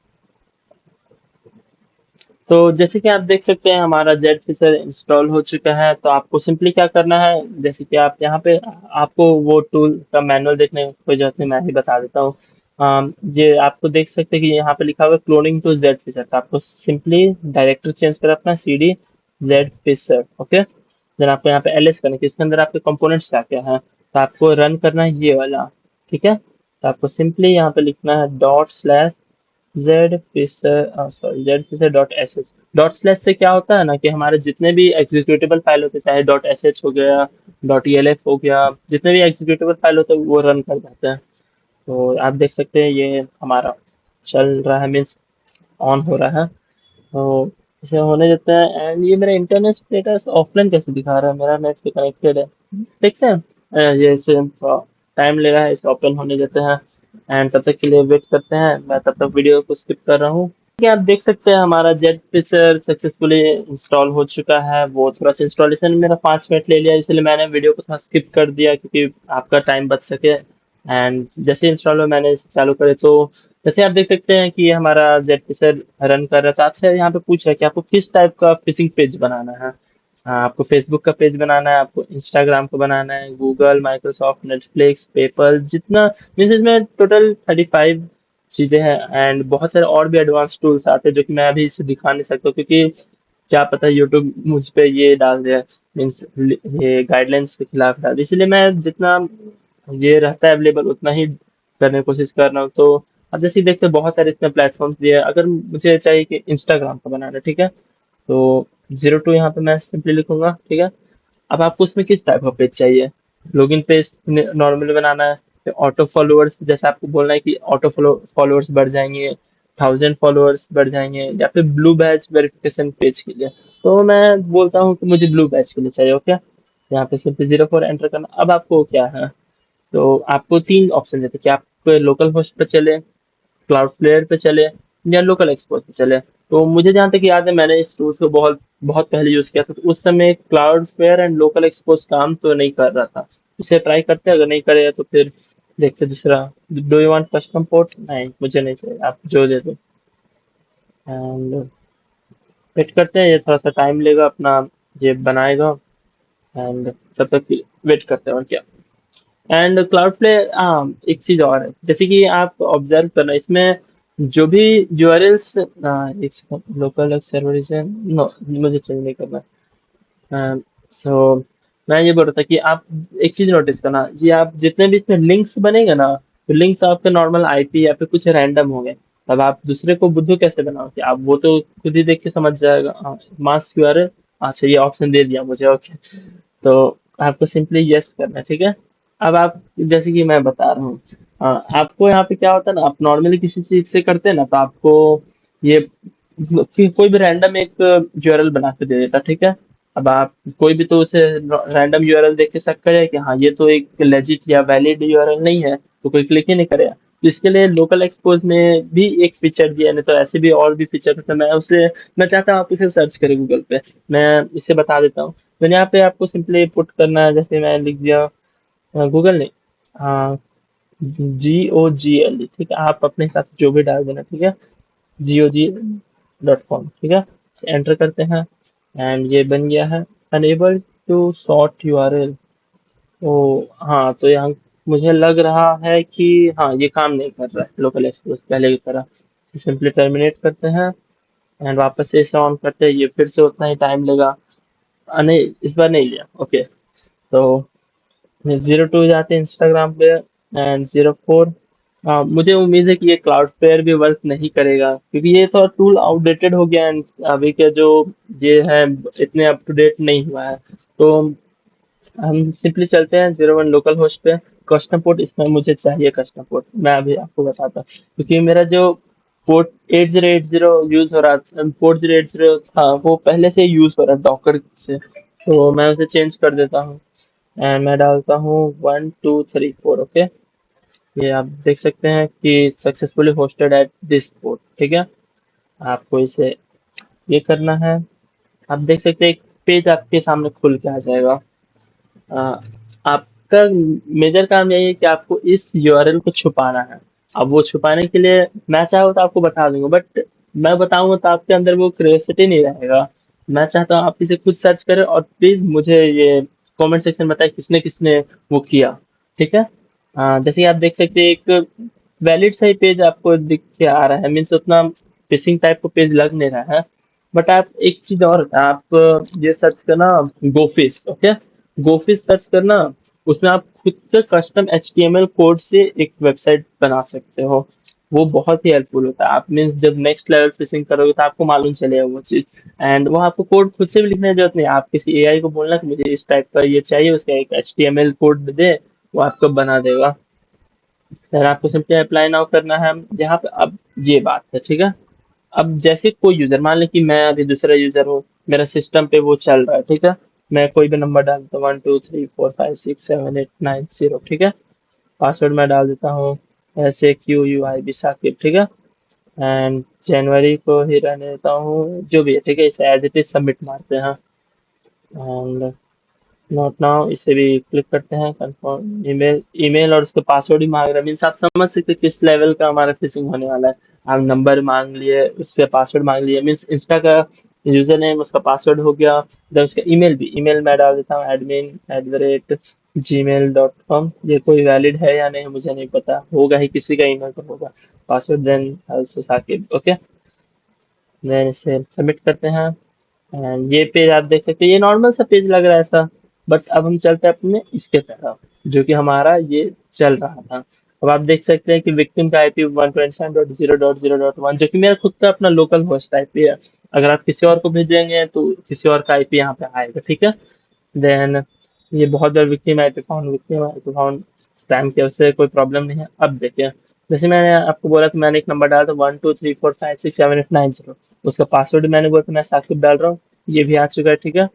तो जैसे कि आप देख सकते हैं हमारा जेट फीचर इंस्टॉल हो चुका है। तो आपको सिंपली क्या करना है, जैसे कि आप यहाँ पे, आपको वो टूल का मैनुअल देखने की कोई जरूरत नहीं, मैं ही बता देता हूँ। ये आपको देख सकते हैं कि यहाँ पे लिखा हुआ है क्लोनिंग टू जेड फीचर। तो आपको सिंपली डायरेक्टरी चेंज कर अपना C D Z feature. Okay, then आपको यहाँ पे एल एस करना है कि इसके अंदर आपके कंपोनेंट्स क्या क्या है। तो आपको रन करना है ये वाला, ठीक है। तो आपको सिंपली यहाँ पे लिखना है dot slash Z phisher, sorry Z phisher dot S H. Dot slash से क्या होता है ना कि हमारे जितने भी एग्जीक्यूटेबल फाइल होते हैं, चाहे डॉट एस एच हो गया, डॉट ई एल एफ हो गया, जितने भी एग्जीक्यूटेबल फाइल होते हैं वो रन कर जाते हैं। तो आप देख सकते हैं ये हमारा चल रहा है, मीन्स ऑन हो रहा है। तो इसे होने देते हैं। एंड ये मेरा इंटरनेट स्टेटस ऑफलाइन कैसे दिखा रहा है, मेरा नेट पे कनेक्टेड है, देखते हैं। ये इसे टाइम ले रहा है, इसे ओपन होने देते हैं। एंड तब तक के लिए वेट करते हैं, मैं तब तक वीडियो को स्किप कर रहा हूँ। कि आप देख सकते हैं हमारा जेट फिशर सक्सेसफुली इंस्टॉल हो चुका है। वो थोड़ा सा इंस्टॉलेशन मेरा 5 मिनट ले लिया, इसलिए मैंने वीडियो को थोड़ा स्किप कर दिया क्योंकि आपका टाइम बच सके। एंड जैसे इंस्टॉल में मैंने इसे चालू करे तो जैसे आप देख सकते हैं कि ये हमारा जेड फिशर रन कर रहा था। आपसे यहाँ पे पूछ रहा है कि आपको किस टाइप का फिशिंग पेज बनाना है। हाँ, आपको फेसबुक का पेज बनाना है, आपको इंस्टाग्राम का बनाना है, गूगल, माइक्रोसॉफ्ट, नेटफ्लिक्स, पेपल, जितना मीन्स इसमें टोटल 35 चीजें हैं। एंड बहुत सारे और भी एडवांस टूल्स आते हैं जो कि मैं अभी इसे दिखा नहीं सकता, क्योंकि क्या पता यूट्यूब मुझ पे ये डाल दे, मीन्स ये गाइडलाइंस के खिलाफ डाल दे। इसलिए मैं जितना ये रहता है अवेलेबल उतना ही करने की कोशिश कर रहा हूँ। तो अब जैसे कि देखते हैं बहुत सारे इसमें प्लेटफॉर्म्स दिए हैं। अगर मुझे चाहिए कि इंस्टाग्राम का बनाना है, ठीक है, तो 02 यहाँ पे मैं सिंपली लिखूंगा, ठीक है। अब आपको उसमें किस टाइप का पेज चाहिए? लॉगिन पेज नॉर्मली बनाना है, फिर ऑटो फॉलोअर्स, जैसे आपको बोलना है कि ऑटो फॉलोअर्स बढ़ जाएंगे, 1000 फॉलोअर्स बढ़ जाएंगे, या फिर ब्लू बैच वेरिफिकेशन पेज के लिए। तो मैं बोलता हूँ कि मुझे ब्लू बैच के लिए चाहिए, ओके। यहाँ पे सिर्फ 04 एंटर करना। अब आपको क्या है, तो आपको तीन ऑप्शन देते हैं कि आप लोकल होस्ट पे चले, क्लाउड फ्लेयर पे चले, या लोकल एक्सपोर्ट पे चले। तो मुझे जहाँ तक याद है मैंने इस टूल्स को बहुत बहुत पहले यूज किया था, तो उस समय cloudflare and local export काम तो नहीं कर रहा था। इसे ट्राई करते हैं, अगर नहीं करेगा तो फिर देखते हैं दूसरा। Do you want custom port? नहीं, मुझे नहीं चाहिए, आप जो दे दो। एंड वेट करते हैं, ये थोड़ा सा टाइम लेगा अपना, ये बनाएगा। एंड तब तक वेट करते हैं, और क्या। एंड क्लाउड फ्लेयर, हाँ, एक चीज और है, जैसे कि आप ऑब्जर्व करना इसमें जो भी यूआरएल्स, एक सेकंड, लोकल सर्वरिजन, नो, मुझे चेंज नहीं करना। सो मैं ये बोल रहा था कि आप एक चीज नोटिस करना, ये आप जितने भी इसमें लिंक्स बनेंगे ना, तो लिंक्स आपके नॉर्मल आईपी या फिर कुछ रैंडम होंगे। तब आप दूसरे को बुद्धू कैसे बनाओगे? आप वो तो खुद ही देख के समझ जाएगा। हाँ, मास यूआरएल, अच्छा, ये ऑप्शन दे दिया मुझे, ओके। तो आपको सिंपली यस करना है, ठीक है। अब आप, जैसे कि मैं बता रहा हूँ, आपको यहाँ पे क्या होता है ना, आप नॉर्मली किसी चीज से करते हैं ना, तो आपको ये कोई भी रैंडम एक यूआरएल बना के दे देता, ठीक है। अब आप कोई भी तो उसे रैंडम यूआरएल देख के शक करे कि हाँ ये तो एक लेजिट या वैलिड यूआरएल नहीं है, तो कोई क्लिक ही नहीं करेगा। तो इसके लिए लोकल एक्सपोज में भी एक फीचर दिया है, नहीं तो ऐसे भी और भी फीचर होते हैं। मैं चाहता हूँ आप उसे सर्च करें गूगल पे। मैं इसे बता देता हूँ। तो यहाँ पे आपको सिंपली पुट करना है, जैसे मैं लिख दिया, गूगल नहीं, हाँ, GOGL, ठीक है। आप अपने हिसाब से जो भी डाल देना, ठीक है। GOG.com, ठीक है। एंटर करते हैं, एंड ये बन गया है, अनेबल टू सॉर्ट यूआरएल। ओ, हाँ, तो यहाँ मुझे लग रहा है कि हाँ ये काम नहीं कर रहा है लोकल एक्सपोज पहले की तरह। सिंपली टर्मिनेट करते हैं, एंड वापस से इसे ऑन करते हैं, ये फिर से उतना ही टाइम लेगा। नहीं, इस बार नहीं लिया, ओके। तो 02 जाते हैं इंस्टाग्राम पे, एंड 04, मुझे उम्मीद है कि ये क्लाउड फ्लेयर भी वर्क नहीं करेगा, क्योंकि ये थोड़ा टूल आउटडेटेड हो गया है। अभी के जो ये है इतने अप टू डेट नहीं हुआ है। तो हम सिंपली चलते हैं 01 लोकल होस्ट पे। कस्टम पोर्ट, इसमें मुझे चाहिए कस्टम पोर्ट, मैं अभी आपको बताता हूँ। क्योंकि मेरा जो पोर्ट 8080 यूज हो रहा, पोर्ट 080 था, वो पहले से यूज हो रहा है डॉकर से, तो मैं उसे चेंज कर देता हूँ। एंड मैं डालता हूँ 1234, ओके। ये आप देख सकते हैं कि successfully hosted at this port, ठीक है। आपको इसे ये करना है। आप देख सकते हैं एक पेज आपके सामने खुल के आ जाएगा। अ, आपका मेजर काम यही है कि आपको इस यूआरएल को छुपाना है। अब वो छुपाने के लिए मैं चाहूँ तो आपको बता दूंगा, बट मैं बताऊंगा तो आपके अंदर वो क्यूरियोसिटी नहीं रहेगा। मैं चाहता हूँ आप इसे खुद सर्च करें, और प्लीज मुझे ये कमेंट सेक्शन में बताएं किसने किसने वो किया, ठीक है। जैसे कि आप देख सकते हैं एक वैलिड सही पेज आपको दिख के आ रहा है, मीन्स उतना फिशिंग टाइप का पेज लग नहीं रहा है। बट आप एक चीज और, आप ये सर्च करना, गोफिश, ओके। गोफिश सर्च करना, उसमें आप खुद से कस्टम HTML कोड से एक वेबसाइट बना सकते हो। वो बहुत ही हेल्पफुल होता है। आप मीन्स जब नेक्स्ट लेवल फिशिंग करोगे तो आपको मालूम चलेगा वो चीज। एंड वो आपको कोड खुद से भी लिखने की जरूरत नहीं, आप किसी एआई को बोलना कि मुझे इस टाइप का ये चाहिए, उसका एक HTML कोड दे, वो आपको बना देगा। फिर आपको सिंपली अप्लाई नाउ करना है यहाँ पे। अब ये बात है, ठीक है। अब जैसे कोई यूजर, मान लें कि मैं अभी दूसरा यूजर हूँ, मेरा सिस्टम पे वो चल रहा है, ठीक है। मैं कोई भी नंबर डालता हूँ, 1234567890, ठीक है। पासवर्ड मैं डाल देता हूँ SAQUI साकिब, ठीक है। एंड जनवरी को ही रहने देता हूँ, जो भी है, ठीक है। इसे एज इट इज सबमिट मारते हैं। एंड नोट नाउ इसे भी क्लिक करते हैं, कंफर्म ईमेल। ईमेल और उसके पासवर्ड ही मांग रहा है, मीन्स आप समझ सकते हैं किस लेवल का हमारा फिशिंग होने वाला है। आप नंबर मांग लिए, उससे पासवर्ड मांग लिए, मीन्स इंस्टा का यूजर नेम उसका पासवर्ड हो गया। देन उसका ईमेल भी, ईमेल मैं डाल देता हूँ admin@gmail.com। ये कोई वैलिड है या नहीं मुझे नहीं पता, होगा ही, किसी का ईमेल तो होगा। Password then also Saqib, okay. Then इसे सबमिट करते हैं। एंड ये पेज आप देख सकते हैं, ये नॉर्मल सा पेज लग रहा है ऐसा। बट अब हम चलते हैं अपने इसके तरफ, जो कि हमारा ये चल रहा था। अब आप देख सकते हैं कि विक्टिम का आईपी 127.0.0.1, जो कि मेरा खुद का अपना लोकल होस्ट आईपी है। अगर आप किसी और को भेजेंगे तो किसी और का आईपी यहाँ पे आएगा, ठीक है। देन ये बहुत बार विक्टिम आईपी फाउंड स्पैम के, उससे कोई प्रॉब्लम नहीं है। अब देखिए, जैसे मैंने आपको बोला था, मैंने एक नंबर डाला था 1234567890। उसका पासवर्ड मैंने बोला था मैं साकिब डाल रहा हूँ, ये भी आ चुका है, ठीक है।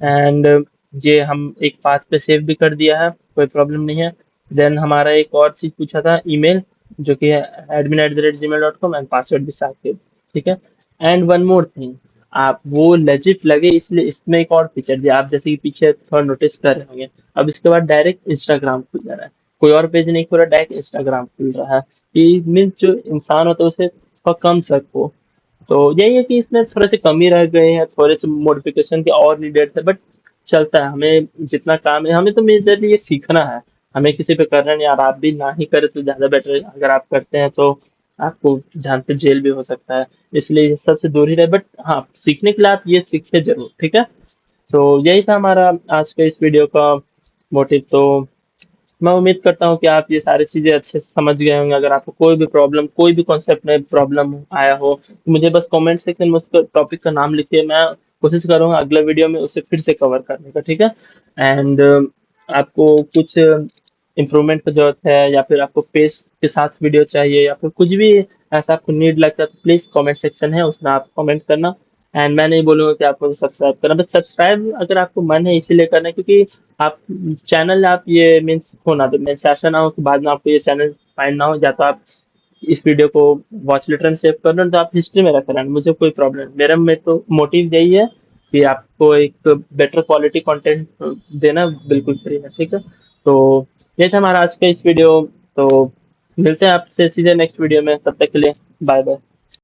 एंड ये हम एक पाथ पे सेव भी कर दिया है, कोई प्रॉब्लम नहीं है। देन हमारा एक और चीज पूछा था, ईमेल, जो कि है admin@gmail.com, एंड पासवर्ड भी साकिब, ठीक है। एंड वन मोर थिंग, आप वो लेजिट लगे इसलिए इसमें एक और फीचर दिया, आप जैसे कि पीछे थोड़ा नोटिस कर रहे होंगे। अब इसके बाद डायरेक्ट इंस्टाग्राम खुल जा रहा है, कोई और पेज नहीं खुल रहा, डायरेक्ट इंस्टाग्राम खुल रहा है। कि मीन्स जो इंसान होता है उसे थोड़ा कम शक हो। तो यही है कि इसमें थोड़े से कमी रह गए हैं, थोड़े से मॉडिफिकेशन के और नीडेड थे, बट चलता है। हमें जितना काम है, हमें तो मेजरली ये सीखना है, हमें किसी पे करना नहीं। यार आप भी ना ही करें तो ज्यादा बेटर है, अगर आप करते हैं तो आपको जानते जेल भी हो सकता है। इसलिए ये सबसे दूर ही रहे, बट हाँ, सीखने के लिए आप ये सीखे जरूर, ठीक है। तो यही था हमारा आज का इस वीडियो का मोटिव। तो मैं उम्मीद करता हूँ कि आप ये सारी चीज़ें अच्छे से समझ गए होंगे। अगर आपको कोई भी प्रॉब्लम, कोई भी कॉन्सेप्ट में प्रॉब्लम आया हो, तो मुझे बस कमेंट सेक्शन में उसका टॉपिक का नाम लिखिए, मैं कोशिश करूँगा अगले वीडियो में उसे फिर से कवर करने का, ठीक है। एंड आपको कुछ इम्प्रूवमेंट की ज़रूरत है, या फिर आपको फेस के साथ वीडियो चाहिए, या फिर कुछ भी ऐसा आपको नीड लगता है, तो प्लीज़ कमेंट सेक्शन है उसमें आप कमेंट करना। एंड मैं नहीं बोलूँगा कि आप मुझे सब्सक्राइब करना, बस सब्सक्राइब अगर आपको मन है इसीलिए करना है, क्योंकि आप चैनल आप ये मीन्स खो ना दो, मीन्स ऐसा ना हो कि बाद में आपको ये चैनल फाइंड ना हो। या तो आप इस वीडियो को वॉच लेटर में सेव कर लो, तो आप हिस्ट्री में रख लेना, मुझे कोई प्रॉब्लम नहीं। मेरा में तो मोटिव यही है कि आपको एक बेटर क्वालिटी कंटेंट देना बिल्कुल फ्री है, ठीक है। तो ये था हमारा आज का इस वीडियो। तो मिलते हैं आपसे सीधे नेक्स्ट वीडियो में, तब तक के लिए बाय बाय।